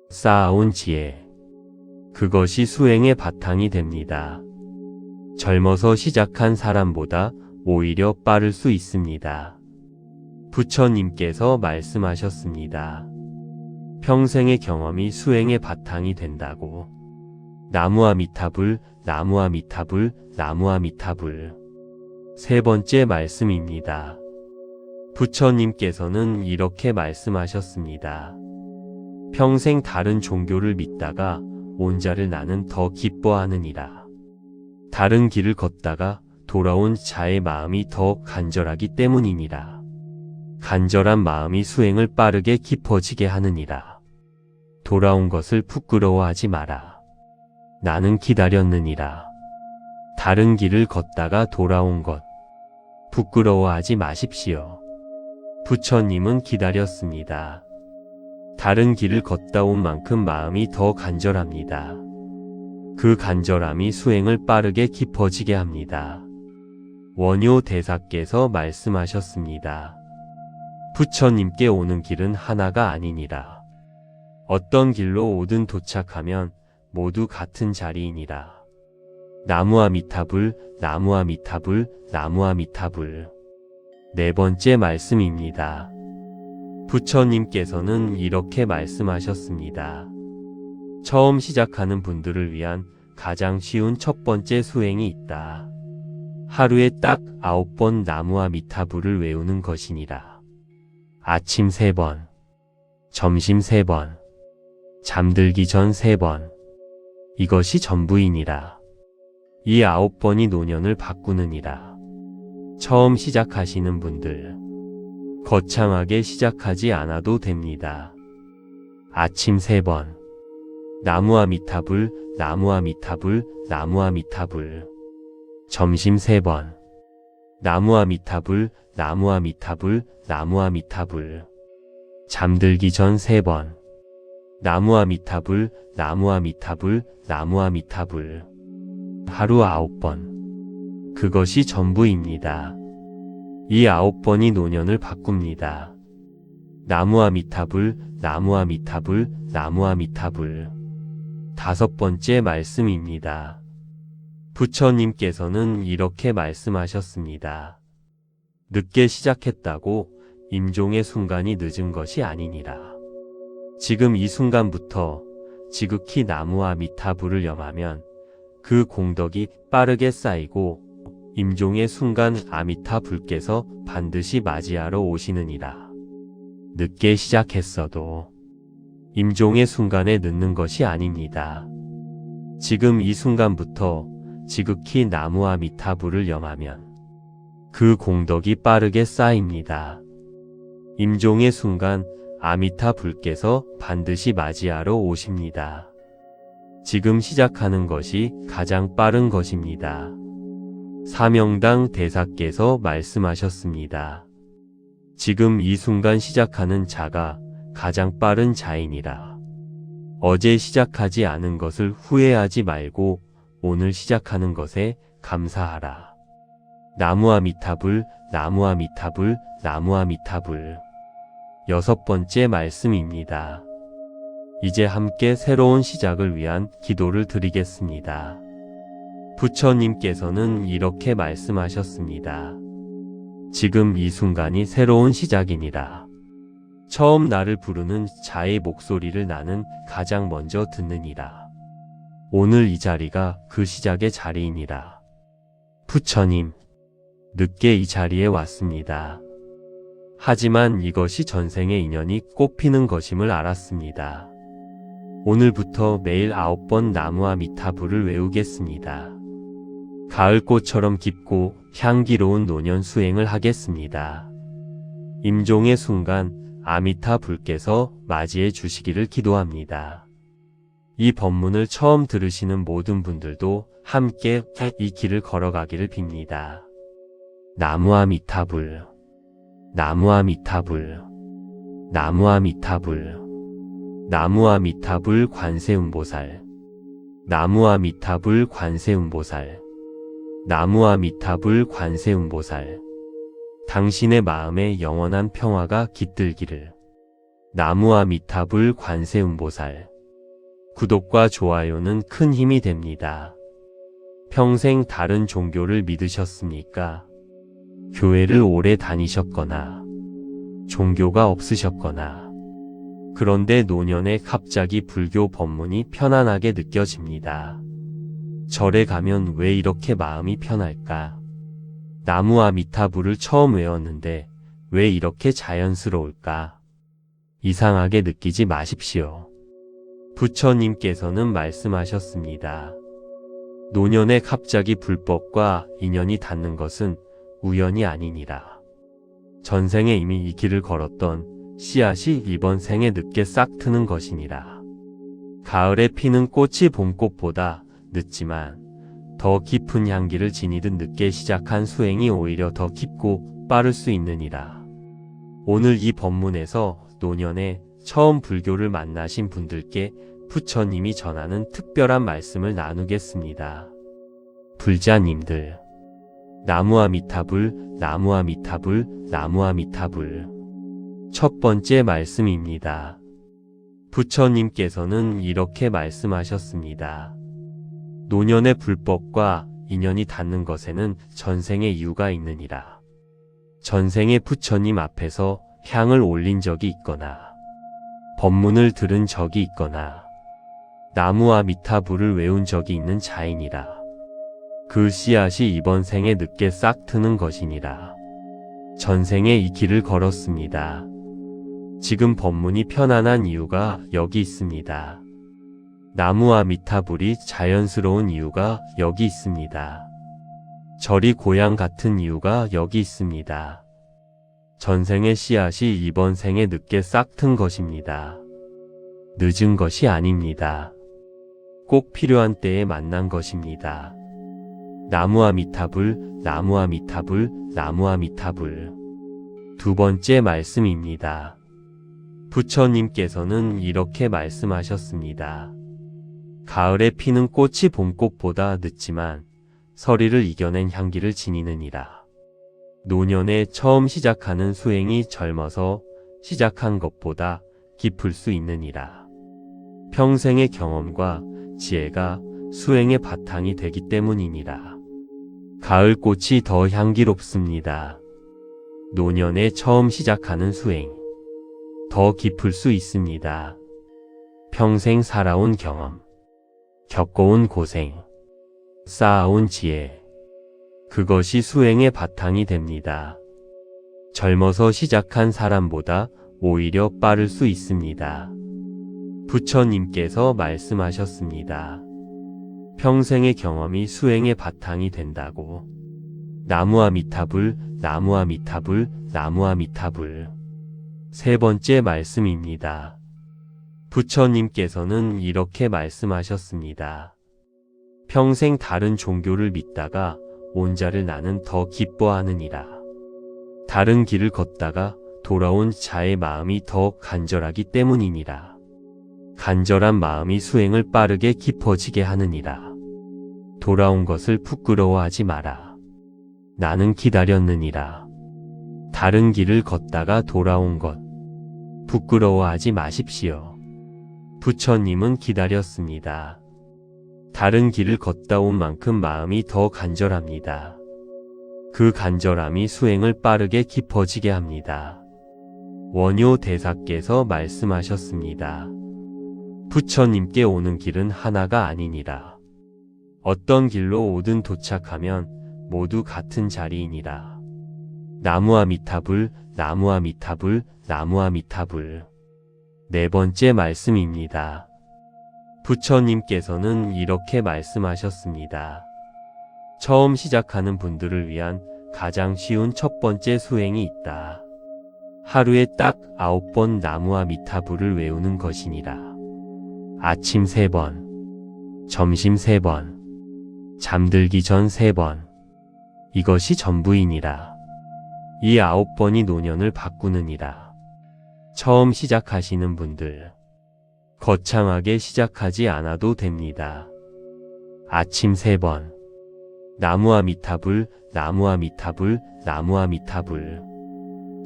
쌓아온 지혜, 그것이 수행의 바탕이 됩니다. 젊어서 시작한 사람보다 오히려 빠를 수 있습니다. 부처님께서 말씀하셨습니다. 평생의 경험이 수행의 바탕이 된다고. 나무아미타불, 나무아미타불, 나무아미타불. 세 번째 말씀입니다. 부처님께서는 이렇게 말씀하셨습니다. 평생 다른 종교를 믿다가 온자를 나는 더 기뻐하느니라. 다른 길을 걷다가 돌아온 자의 마음이 더 간절하기 때문이니라. 간절한 마음이 수행을 빠르게 깊어지게 하느니라. 돌아온 것을 부끄러워하지 마라. 나는 기다렸느니라. 다른 길을 걷다가 돌아온 것, 부끄러워하지 마십시오. 부처님은 기다렸습니다. 다른 길을 걷다 온 만큼 마음이 더 간절합니다. 그 간절함이 수행을 빠르게 깊어지게 합니다. 원효 대사께서 말씀하셨습니다. 부처님께 오는 길은 하나가 아니니라. 어떤 길로 오든 도착하면 모두 같은 자리이니라. 나무아미타불, 나무아미타불, 나무아미타불. 네 번째 말씀입니다. 부처님께서는 이렇게 말씀하셨습니다. 처음 시작하는 분들을 위한 가장 쉬운 첫 번째 수행이 있다. 하루에 딱 9번 나무아미타불을 외우는 것이니라. 아침 3번, 점심 3번, 잠들기 전 3번. 이것이 전부이니라. 이 9번이 노년을 바꾸느니라. 처음 시작하시는 분들, 거창하게 시작하지 않아도 됩니다. 아침 3번, 나무아미타불, 나무아미타불, 나무아미타불. 점심 3번, 나무아미타불, 나무아미타불, 나무아미타불. 잠들기 전 3번, 나무아미타불, 나무아미타불, 나무아미타불. 하루 9번. 그것이 전부입니다. 이 9번이 노년을 바꿉니다. 나무아미타불, 나무아미타불, 나무아미타불. 다섯 번째 말씀입니다. 부처님께서는 이렇게 말씀하셨습니다. 늦게 시작했다고 임종의 순간이 늦은 것이 아니니라. 지금 이 순간부터 지극히 나무아미타불을 염하면 그 공덕이 빠르게 쌓이고 임종의 순간 아미타불께서 반드시 맞이하러 오시느니라. 늦게 시작했어도 임종의 순간에 늦는 것이 아닙니다. 지금 이 순간부터 지극히 나무아미타불을 염하면 그 공덕이 빠르게 쌓입니다. 임종의 순간 아미타불께서 반드시 맞이하러 오십니다. 지금 시작하는 것이 가장 빠른 것입니다. 사명당 대사께서 말씀하셨습니다. 지금 이 순간 시작하는 자가 가장 빠른 자이니라. 어제 시작하지 않은 것을 후회하지 말고 오늘 시작하는 것에 감사하라. 나무아미타불, 나무아미타불, 나무아미타불. 여섯 번째 말씀입니다. 이제 함께 새로운 시작을 위한 기도를 드리겠습니다. 부처님께서는 이렇게 말씀하셨습니다. 지금 이 순간이 새로운 시작이니라. 처음 나를 부르는 자의 목소리를 나는 가장 먼저 듣느니라. 오늘 이 자리가 그 시작의 자리이니라. 부처님, 늦게 이 자리에 왔습니다. 하지만 이것이 전생의 인연이 꽃피는 것임을 알았습니다. 오늘부터 매일 9번 나무아미타불을 외우겠습니다. 가을꽃처럼 깊고 향기로운 노년 수행을 하겠습니다. 임종의 순간 아미타불께서 맞이해 주시기를 기도합니다. 이 법문을 처음 들으시는 모든 분들도 함께 이 길을 걸어가기를 빕니다. 나무아미타불, 나무아미타불, 나무아미타불. 나무아미타불 관세음보살, 나무아미타불 관세음보살, 나무아미타불 관세음보살. 당신의 마음에 영원한 평화가 깃들기를. 나무아미타불 관세음보살. 구독과 좋아요는 큰 힘이 됩니다. 평생 다른 종교를 믿으셨습니까? 교회를 오래 다니셨거나 종교가 없으셨거나 그런데 노년에 갑자기 불교 법문이 편안하게 느껴집니다. 절에 가면 왜 이렇게 마음이 편할까? 나무아미타불을 처음 외웠는데 왜 이렇게 자연스러울까? 이상하게 느끼지 마십시오. 부처님께서는 말씀하셨습니다. 노년에 갑자기 불법과 인연이 닿는 것은 우연이 아니니라. 전생에 이미 이 길을 걸었던 씨앗이 이번 생에 늦게 싹 트는 것이니라. 가을에 피는 꽃이 봄꽃보다 늦지만 더 깊은 향기를 지니듯 늦게 시작한 수행이 오히려 더 깊고 빠를 수 있느니라. 오늘 이 법문에서 노년에 처음 불교를 만나신 분들께 부처님이 전하는 특별한 말씀을 나누겠습니다. 불자님들, 나무아미타불, 나무아미타불, 나무아미타불. 첫 번째 말씀입니다. 부처님께서는 이렇게 말씀하셨습니다. 노년의 불법과 인연이 닿는 것에는 전생의 이유가 있느니라. 전생에 부처님 앞에서 향을 올린 적이 있거나 법문을 들은 적이 있거나 나무아미타불을 외운 적이 있는 자이니라. 그 씨앗이 이번 생에 늦게 싹 트는 것이니라. 전생에 이 길을 걸었습니다. 지금 법문이 편안한 이유가 여기 있습니다. 나무아미타불이 자연스러운 이유가 여기 있습니다. 절이 고향 같은 이유가 여기 있습니다. 전생의 씨앗이 이번 생에 늦게 싹 튼 것입니다. 늦은 것이 아닙니다. 꼭 필요한 때에 만난 것입니다. 나무아미타불, 나무아미타불, 나무아미타불. 두 번째 말씀입니다. 부처님께서는 이렇게 말씀하셨습니다. 가을에 피는 꽃이 봄꽃보다 늦지만 서리를 이겨낸 향기를 지니느니라. 노년에 처음 시작하는 수행이 젊어서 시작한 것보다 깊을 수 있느니라. 평생의 경험과 지혜가 수행의 바탕이 되기 때문이니라. 가을 꽃이 더 향기롭습니다. 노년에 처음 시작하는 수행, 더 깊을 수 있습니다. 평생 살아온 경험, 겪어온 고생, 쌓아온 지혜, 그것이 수행의 바탕이 됩니다. 젊어서 시작한 사람보다 오히려 빠를 수 있습니다. 부처님께서 말씀하셨습니다. 평생의 경험이 수행의 바탕이 된다고. 나무아미타불, 나무아미타불, 나무아미타불. 세 번째 말씀입니다. 부처님께서는 이렇게 말씀하셨습니다. 평생 다른 종교를 믿다가 온자를 나는 더 기뻐하느니라. 다른 길을 걷다가 돌아온 자의 마음이 더 간절하기 때문이니라. 간절한 마음이 수행을 빠르게 깊어지게 하느니라. 돌아온 것을 부끄러워하지 마라. 나는 기다렸느니라. 다른 길을 걷다가 돌아온 것, 부끄러워하지 마십시오. 부처님은 기다렸습니다. 다른 길을 걷다 온 만큼 마음이 더 간절합니다. 그 간절함이 수행을 빠르게 깊어지게 합니다. 원효 대사께서 말씀하셨습니다. 부처님께 오는 길은 하나가 아니니라. 어떤 길로 오든 도착하면 모두 같은 자리이니라. 나무아미타불, 나무아미타불, 나무아미타불. 네 번째 말씀입니다. 부처님께서는 이렇게 말씀하셨습니다. 처음 시작하는 분들을 위한 가장 쉬운 첫 번째 수행이 있다. 하루에 딱 9번 나무아미타불을 외우는 것이니라. 아침 3번, 점심 3번, 잠들기 전 3번. 이것이 전부이니라. 이 9번이 노년을 바꾸느니라. 처음 시작하시는 분들, 거창하게 시작하지 않아도 됩니다. 아침 3번, 나무아미타불, 나무아미타불, 나무아미타불.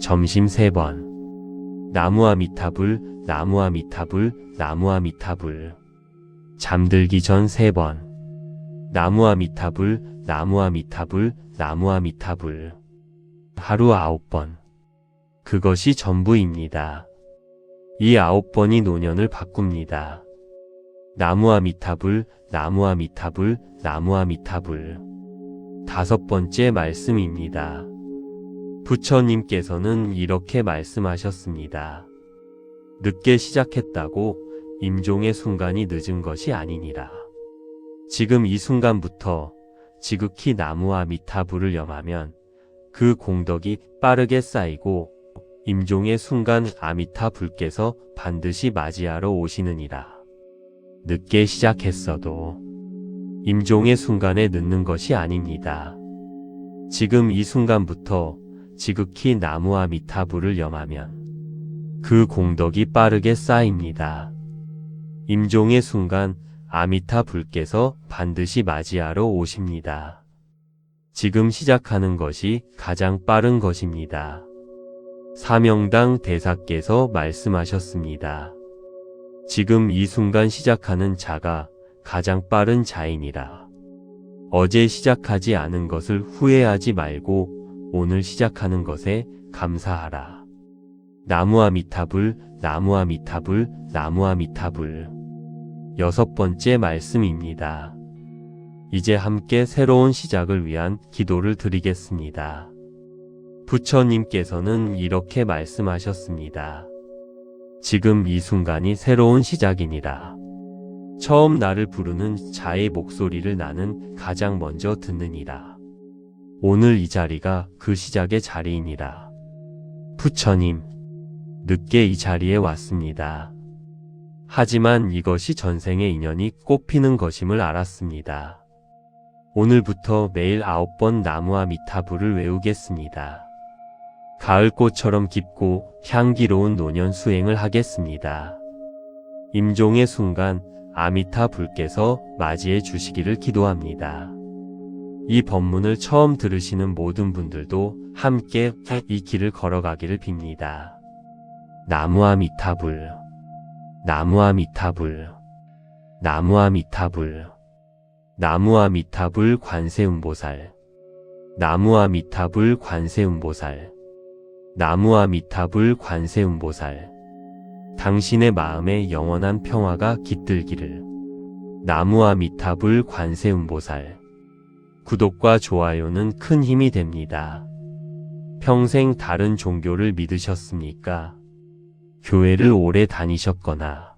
점심 3번, 나무아미타불, 나무아미타불, 나무아미타불. 잠들기 전 3번, 나무아미타불, 나무아미타불, 나무아미타불. 하루 9번. 그것이 전부입니다. 이 9번이 노년을 바꿉니다. 나무아미타불, 나무아미타불, 나무아미타불. 다섯 번째 말씀입니다. 부처님께서는 이렇게 말씀하셨습니다. 늦게 시작했다고 임종의 순간이 늦은 것이 아니니라. 지금 이 순간부터 지극히 나무아미타불을 염하면 그 공덕이 빠르게 쌓이고 임종의 순간 아미타불께서 반드시 맞이하러 오시느니라. 늦게 시작했어도 임종의 순간에 늦는 것이 아닙니다. 지금 이 순간부터 지극히 나무와 미타불을 염하면 그 공덕이 빠르게 쌓입니다. 임종의 순간 아미타불께서 반드시 맞이하러 오십니다. 지금 시작하는 것이 가장 빠른 것입니다. 사명당 대사께서 말씀하셨습니다. 지금 이 순간 시작하는 자가 가장 빠른 자이니라. 어제 시작하지 않은 것을 후회하지 말고 오늘 시작하는 것에 감사하라. 나무아미타불, 나무아미타불, 나무아미타불. 6번째 말씀입니다. 이제 함께 새로운 시작을 위한 기도를 드리겠습니다. 부처님께서는 이렇게 말씀하셨습니다. 지금 이 순간이 새로운 시작이니라. 처음 나를 부르는 자의 목소리를 나는 가장 먼저 듣느니라. 오늘 이 자리가 그 시작의 자리이니라. 부처님, 늦게 이 자리에 왔습니다. 하지만 이것이 전생의 인연이 꽃피는 것임을 알았습니다. 오늘부터 매일 9번 나무아미타불을 외우겠습니다. 가을꽃처럼 깊고 향기로운 노년 수행을 하겠습니다. 임종의 순간 아미타불께서 맞이해 주시기를 기도합니다. 이 법문을 처음 들으시는 모든 분들도 함께 이 길을 걸어가기를 빕니다. 나무아미타불, 나무아미타불, 나무아미타불, 나무아미타불 관세음보살, 나무아미타불 관세음보살, 나무아미타불 관세음보살. 당신의 마음에 영원한 평화가 깃들기를. 나무아미타불 관세음보살. 구독과 좋아요는 큰 힘이 됩니다. 평생 다른 종교를 믿으셨습니까? 교회를 오래 다니셨거나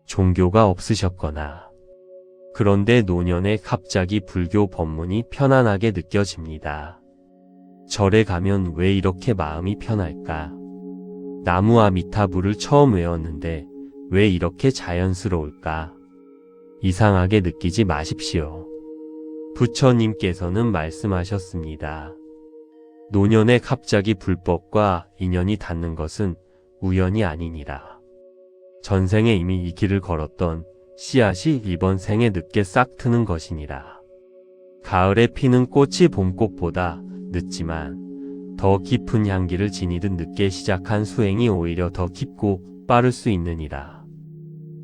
종교가 없으셨거나 그런데 노년에 갑자기 불교 법문이 편안하게 느껴집니다. 절에 가면 왜 이렇게 마음이 편할까? 나무아미타불을 처음 외웠는데 왜 이렇게 자연스러울까? 이상하게 느끼지 마십시오. 부처님께서는 말씀하셨습니다. 노년에 갑자기 불법과 인연이 닿는 것은 우연이 아니니라. 전생에 이미 이 길을 걸었던 씨앗이 이번 생에 늦게 싹 트는 것이니라. 가을에 피는 꽃이 봄꽃보다 늦지만 더 깊은 향기를 지니듯 늦게 시작한 수행이 오히려 더 깊고 빠를 수 있느니라.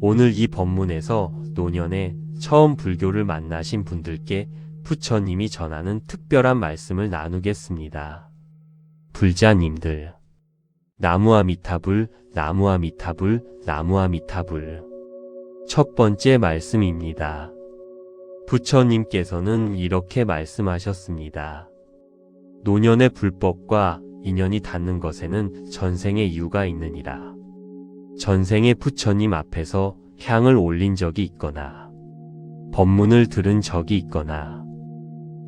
오늘 이 법문에서 노년에 처음 불교를 만나신 분들께 부처님이 전하는 특별한 말씀을 나누겠습니다. 불자님들, 나무아미타불, 나무아미타불, 나무아미타불. 첫 번째 말씀입니다. 부처님께서는 이렇게 말씀하셨습니다. 노년의 불법과 인연이 닿는 것에는 전생의 이유가 있느니라. 전생의 부처님 앞에서 향을 올린 적이 있거나 법문을 들은 적이 있거나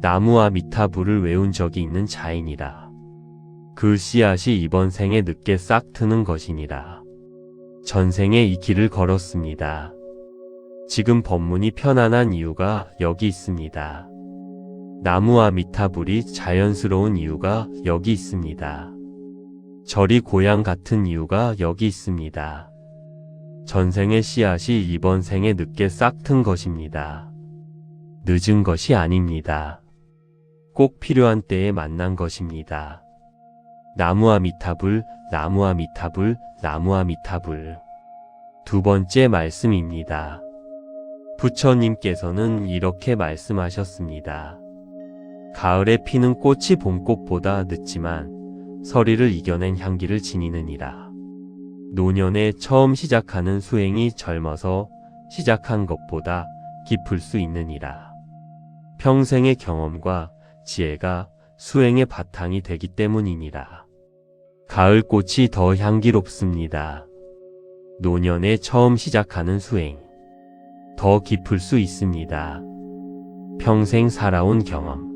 나무아미타불을 외운 적이 있는 자이니라. 그 씨앗이 이번 생에 늦게 싹 트는 것이니라. 전생에 이 길을 걸었습니다. 지금 법문이 편안한 이유가 여기 있습니다. 나무아미타불이 자연스러운 이유가 여기 있습니다. 절이 고향 같은 이유가 여기 있습니다. 전생의 씨앗이 이번 생에 늦게 싹 튼 것입니다. 늦은 것이 아닙니다. 꼭 필요한 때에 만난 것입니다. 나무아미타불, 나무아미타불, 나무아미타불. 두 번째 말씀입니다. 부처님께서는 이렇게 말씀하셨습니다. 가을에 피는 꽃이 봄꽃보다 늦지만 서리를 이겨낸 향기를 지니느니라. 노년에 처음 시작하는 수행이 젊어서 시작한 것보다 깊을 수 있느니라. 평생의 경험과 지혜가 수행의 바탕이 되기 때문이니라. 가을 꽃이 더 향기롭습니다. 노년에 처음 시작하는 수행, 더 깊을 수 있습니다. 평생 살아온 경험,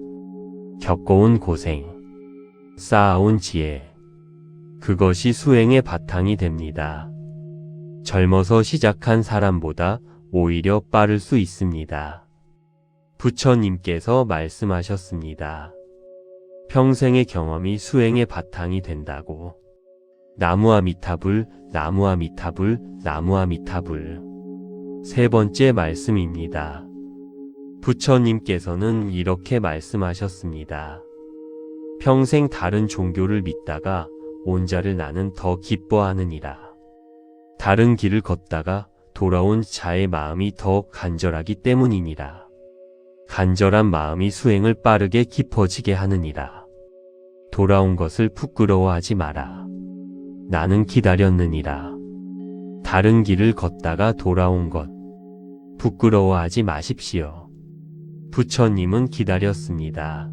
겪어온 고생, 쌓아온 지혜, 그것이 수행의 바탕이 됩니다. 젊어서 시작한 사람보다 오히려 빠를 수 있습니다. 부처님께서 말씀하셨습니다. 평생의 경험이 수행의 바탕이 된다고. 나무아미타불, 나무아미타불, 나무아미타불. 세 번째 말씀입니다. 부처님께서는 이렇게 말씀하셨습니다. 평생 다른 종교를 믿다가 온자를 나는 더 기뻐하느니라. 다른 길을 걷다가 돌아온 자의 마음이 더 간절하기 때문이니라. 간절한 마음이 수행을 빠르게 깊어지게 하느니라. 돌아온 것을 부끄러워하지 마라. 나는 기다렸느니라. 다른 길을 걷다가 돌아온 것 부끄러워하지 마십시오. 부처님은 기다렸습니다.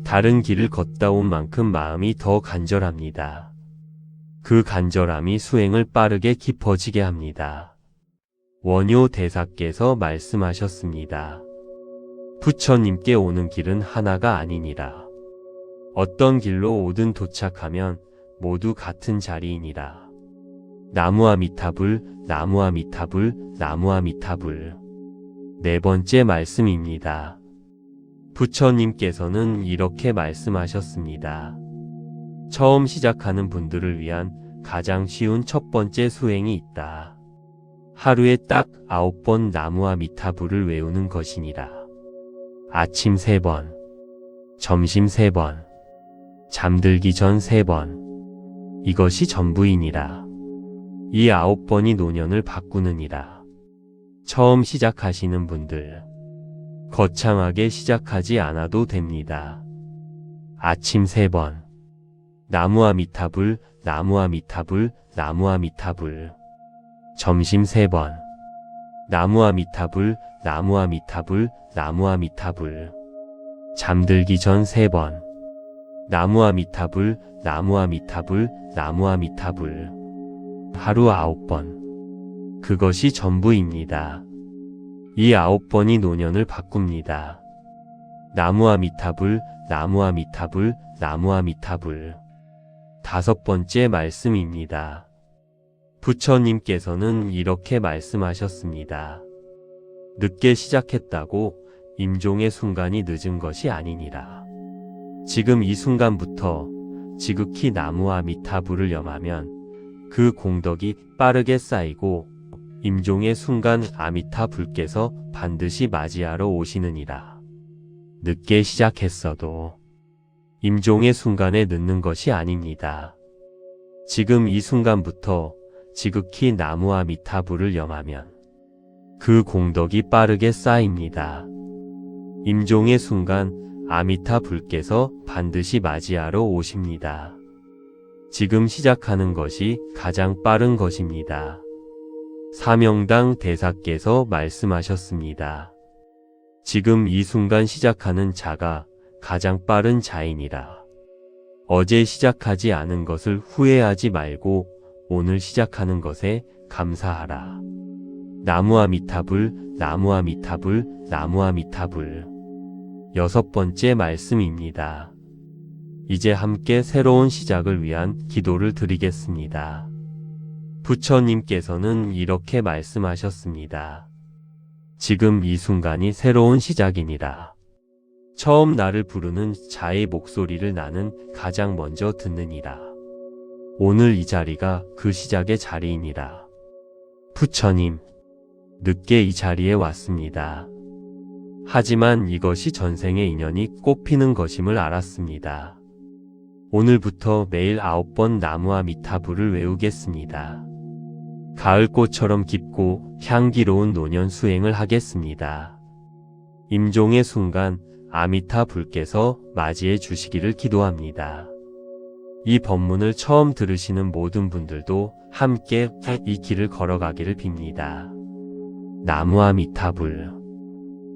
다른 길을 걷다 온 만큼 마음이 더 간절합니다. 그 간절함이 수행을 빠르게 깊어지게 합니다. 원효 대사께서 말씀하셨습니다. 부처님께 오는 길은 하나가 아니니라. 어떤 길로 오든 도착하면 모두 같은 자리이니라. 나무아미타불, 나무아미타불, 나무아미타불. 네 번째 말씀입니다. 부처님께서는 이렇게 말씀하셨습니다. 처음 시작하는 분들을 위한 가장 쉬운 첫 번째 수행이 있다. 하루에 딱 9번 나무아미타불을 외우는 것이니라. 아침 3번, 점심 3번, 잠들기 전 3번. 이것이 전부이니라. 이 9번이 노년을 바꾸느니라. 처음 시작하시는 분들, 거창하게 시작하지 않아도 됩니다. 아침 3번, 나무아미타불, 나무아미타불, 나무아미타불. 점심 3번, 나무아미타불, 나무아미타불, 나무아미타불. 잠들기 전 3번, 나무아미타불, 나무아미타불, 나무아미타불. 하루 9번. 그것이 전부입니다. 이 9번이 노년을 바꿉니다. 나무아미타불, 나무아미타불, 나무아미타불. 다섯 번째 말씀입니다. 부처님께서는 이렇게 말씀하셨습니다. 늦게 시작했다고 임종의 순간이 늦은 것이 아니니라. 지금 이 순간부터 지극히 나무아미타불을 염하면 그 공덕이 빠르게 쌓이고 임종의 순간 아미타불께서 반드시 맞이하러 오시느니라. 늦게 시작했어도 임종의 순간에 늦는 것이 아닙니다. 지금 이 순간부터 지극히 나무아미타불을 염하면 그 공덕이 빠르게 쌓입니다. 임종의 순간 아미타불께서 반드시 맞이하러 오십니다. 지금 시작하는 것이 가장 빠른 것입니다. 사명당 대사께서 말씀하셨습니다. 지금 이 순간 시작하는 자가 가장 빠른 자이니라. 어제 시작하지 않은 것을 후회하지 말고 오늘 시작하는 것에 감사하라. 나무아미타불, 나무아미타불, 나무아미타불. 여섯 번째 말씀입니다. 이제 함께 새로운 시작을 위한 기도를 드리겠습니다. 부처님께서는 이렇게 말씀하셨습니다. 지금 이 순간이 새로운 시작이니라. 처음 나를 부르는 자의 목소리를 나는 가장 먼저 듣느니라. 오늘 이 자리가 그 시작의 자리이니라. 부처님, 늦게 이 자리에 왔습니다. 하지만 이것이 전생의 인연이 꽃피는 것임을 알았습니다. 오늘부터 매일 9번 나무아미타불을 외우겠습니다. 가을꽃처럼 깊고 향기로운 노년 수행을 하겠습니다. 임종의 순간 아미타불께서 맞이해 주시기를 기도합니다. 이 법문을 처음 들으시는 모든 분들도 함께 이 길을 걸어가기를 빕니다. 나무아미타불,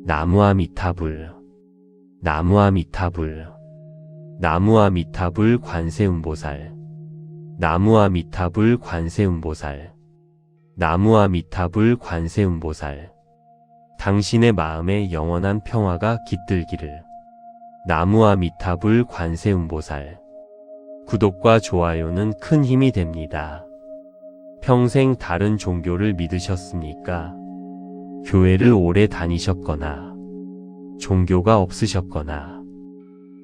나무아미타불, 나무아미타불. 나무아미타불 관세음보살, 나무아미타불 관세음보살, 나무아미타불 관세음보살. 당신의 마음에 영원한 평화가 깃들기를. 나무아미타불 관세음보살. 구독과 좋아요는 큰 힘이 됩니다. 평생 다른 종교를 믿으셨습니까? 교회를 오래 다니셨거나 종교가 없으셨거나,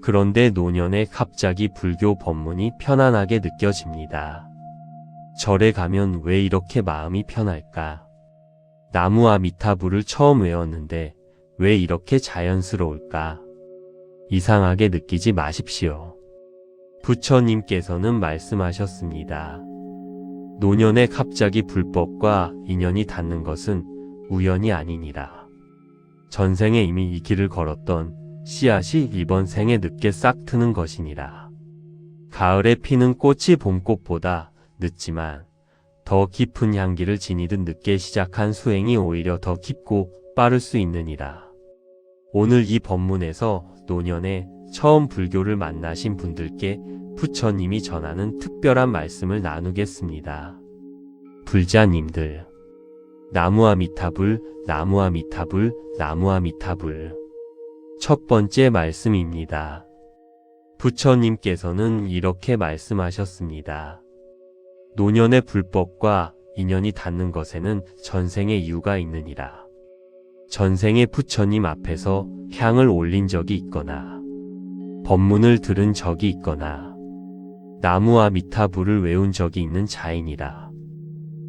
그런데 노년에 갑자기 불교 법문이 편안하게 느껴집니다. 절에 가면 왜 이렇게 마음이 편할까? 나무 아미타불을 처음 외웠는데 왜 이렇게 자연스러울까? 이상하게 느끼지 마십시오. 부처님께서는 말씀하셨습니다. 노년에 갑자기 불법과 인연이 닿는 것은 우연이 아니니라. 전생에 이미 이 길을 걸었던 씨앗이 이번 생에 늦게 싹 트는 것이니라. 가을에 피는 꽃이 봄꽃보다 늦지만 더 깊은 향기를 지니듯 늦게 시작한 수행이 오히려 더 깊고 빠를 수 있느니라. 오늘 이 법문에서 노년에 처음 불교를 만나신 분들께 부처님이 전하는 특별한 말씀을 나누겠습니다. 불자님들, 나무아미타불, 나무아미타불, 나무아미타불. 첫 번째 말씀입니다. 부처님께서는 이렇게 말씀하셨습니다. 노년의 불법과 인연이 닿는 것에는 전생의 이유가 있느니라. 전생에 부처님 앞에서 향을 올린 적이 있거나, 법문을 들은 적이 있거나, 나무아미타불을 외운 적이 있는 자이니라.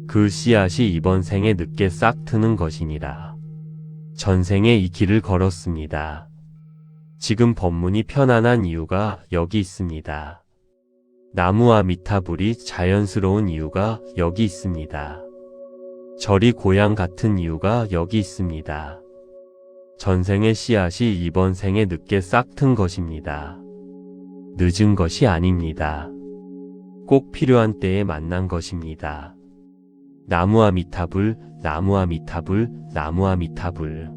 그 씨앗이 이번 생에 늦게 싹 트는 것이니라. 전생에 이 길을 걸었습니다. 지금 법문이 편안한 이유가 여기 있습니다. 나무아미타불이 자연스러운 이유가 여기 있습니다. 절이 고향 같은 이유가 여기 있습니다. 전생의 씨앗이 이번 생에 늦게 싹 튼 것입니다. 늦은 것이 아닙니다. 꼭 필요한 때에 만난 것입니다. 나무아미타불, 나무아미타불, 나무아미타불.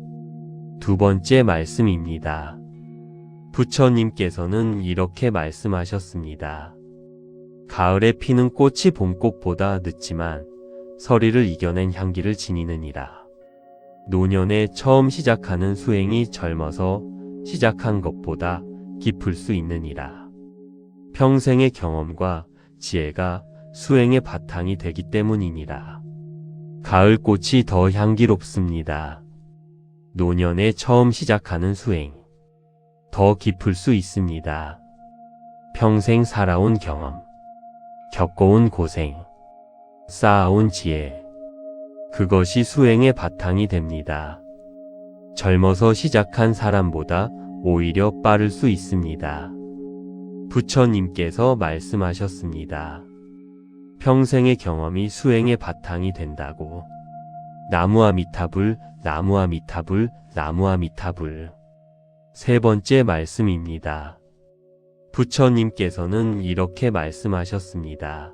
두 번째 말씀입니다. 부처님께서는 이렇게 말씀하셨습니다. 가을에 피는 꽃이 봄꽃보다 늦지만 서리를 이겨낸 향기를 지니느니라. 노년에 처음 시작하는 수행이 젊어서 시작한 것보다 깊을 수 있느니라. 평생의 경험과 지혜가 수행의 바탕이 되기 때문이니라. 가을 꽃이 더 향기롭습니다. 노년에 처음 시작하는 수행, 더 깊을 수 있습니다. 평생 살아온 경험, 겪어온 고생, 쌓아온 지혜, 그것이 수행의 바탕이 됩니다. 젊어서 시작한 사람보다 오히려 빠를 수 있습니다. 부처님께서 말씀하셨습니다. 평생의 경험이 수행의 바탕이 된다고. 나무아미타불, 나무아미타불, 나무아미타불. 세 번째 말씀입니다. 부처님께서는 이렇게 말씀하셨습니다.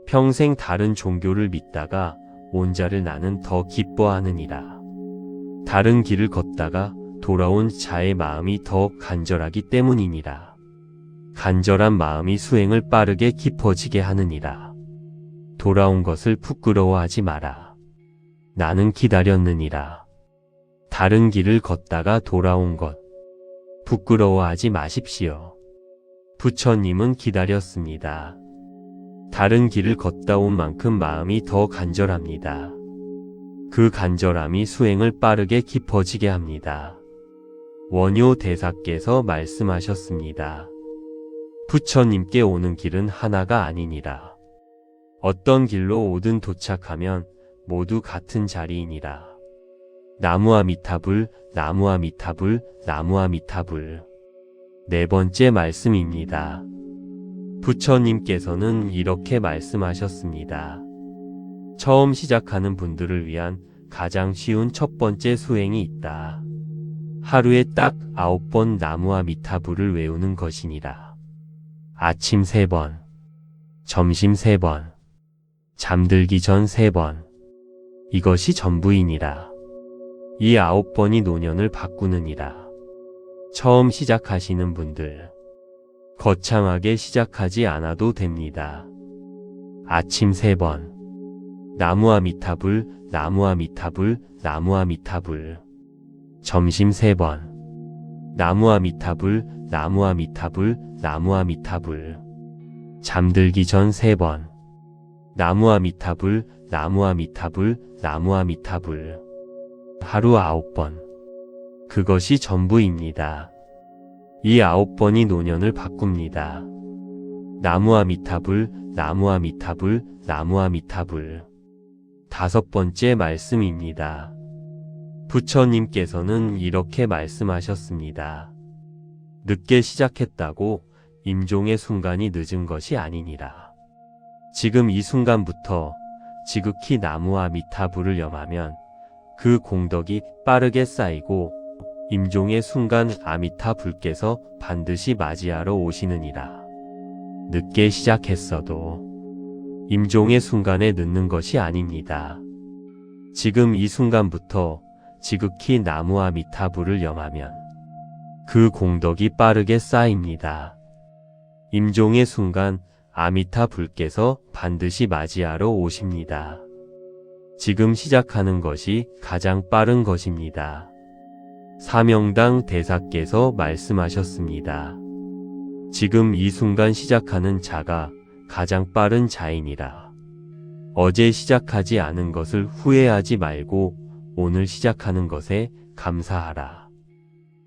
평생 다른 종교를 믿다가 온자를 나는 더 기뻐하느니라. 다른 길을 걷다가 돌아온 자의 마음이 더 간절하기 때문이니라. 간절한 마음이 수행을 빠르게 깊어지게 하느니라. 돌아온 것을 부끄러워하지 마라. 나는 기다렸느니라. 다른 길을 걷다가 돌아온 것, 부끄러워하지 마십시오. 부처님은 기다렸습니다. 다른 길을 걷다 온 만큼 마음이 더 간절합니다. 그 간절함이 수행을 빠르게 깊어지게 합니다. 원효 대사께서 말씀하셨습니다. 부처님께 오는 길은 하나가 아니니라. 어떤 길로 오든 도착하면 모두 같은 자리이니라. 나무아미타불, 나무아미타불, 나무아미타불. 네 번째 말씀입니다. 부처님께서는 이렇게 말씀하셨습니다. 처음 시작하는 분들을 위한 가장 쉬운 첫 번째 수행이 있다. 하루에 딱 9번 나무아미타불을 외우는 것이니라. 아침 3번, 점심 3번, 잠들기 전 3번. 이것이 전부이니라. 이 9번이 노년을 바꾸느니라. 처음 시작하시는 분들, 거창하게 시작하지 않아도 됩니다. 아침 3번, 나무아미타불, 나무아미타불, 나무아미타불. 점심 3번, 나무아미타불, 나무아미타불, 나무아미타불. 잠들기 전 3번, 나무아미타불, 나무아미타불, 나무아미타불. 하루 9번. 그것이 전부입니다. 이 9번이 노년을 바꿉니다. 나무아미타불, 나무아미타불, 나무아미타불. 5번째 말씀입니다. 부처님께서는 이렇게 말씀하셨습니다. 늦게 시작했다고 임종의 순간이 늦은 것이 아니니라. 지금 이 순간부터 지극히 나무아미타불을 염하면 그 공덕이 빠르게 쌓이고 임종의 순간 아미타불께서 반드시 맞이하러 오시느니라. 늦게 시작했어도 임종의 순간에 늦는 것이 아닙니다. 지금 이 순간부터 지극히 나무아미타불을 염하면 그 공덕이 빠르게 쌓입니다. 임종의 순간 아미타불께서 반드시 맞이하러 오십니다. 지금 시작하는 것이 가장 빠른 것입니다. 사명당 대사께서 말씀하셨습니다. 지금 이 순간 시작하는 자가 가장 빠른 자이니라. 어제 시작하지 않은 것을 후회하지 말고 오늘 시작하는 것에 감사하라.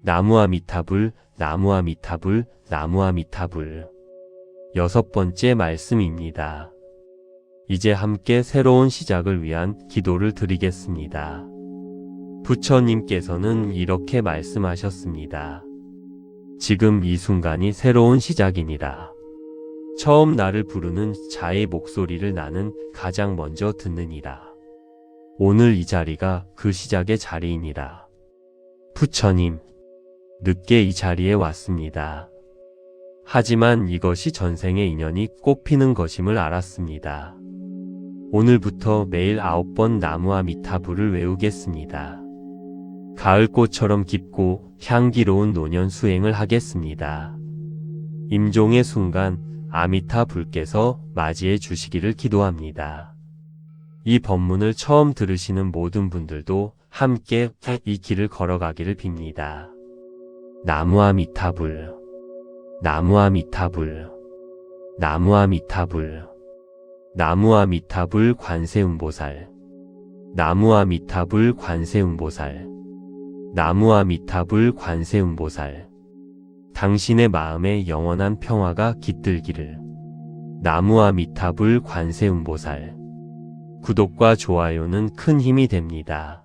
나무아미타불, 나무아미타불, 나무아미타불. 6번째 말씀입니다. 이제 함께 새로운 시작을 위한 기도를 드리겠습니다. 부처님께서는 이렇게 말씀하셨습니다. 지금 이 순간이 새로운 시작이니라. 처음 나를 부르는 자의 목소리를 나는 가장 먼저 듣느니라. 오늘 이 자리가 그 시작의 자리이니라. 부처님, 늦게 이 자리에 왔습니다. 하지만 이것이 전생의 인연이 꽃피는 것임을 알았습니다. 오늘부터 매일 9번 나무아미타불을 외우겠습니다. 가을꽃처럼 깊고 향기로운 노년 수행을 하겠습니다. 임종의 순간 아미타불께서 맞이해 주시기를 기도합니다. 이 법문을 처음 들으시는 모든 분들도 함께 이 길을 걸어가기를 빕니다. 나무아미타불, 나무아미타불, 나무아미타불, 나무아미타불 관세음보살, 나무아미타불 관세음보살, 나무아미타불 관세음보살. 당신의 마음에 영원한 평화가 깃들기를. 나무아미타불 관세음보살. 구독과 좋아요는 큰 힘이 됩니다.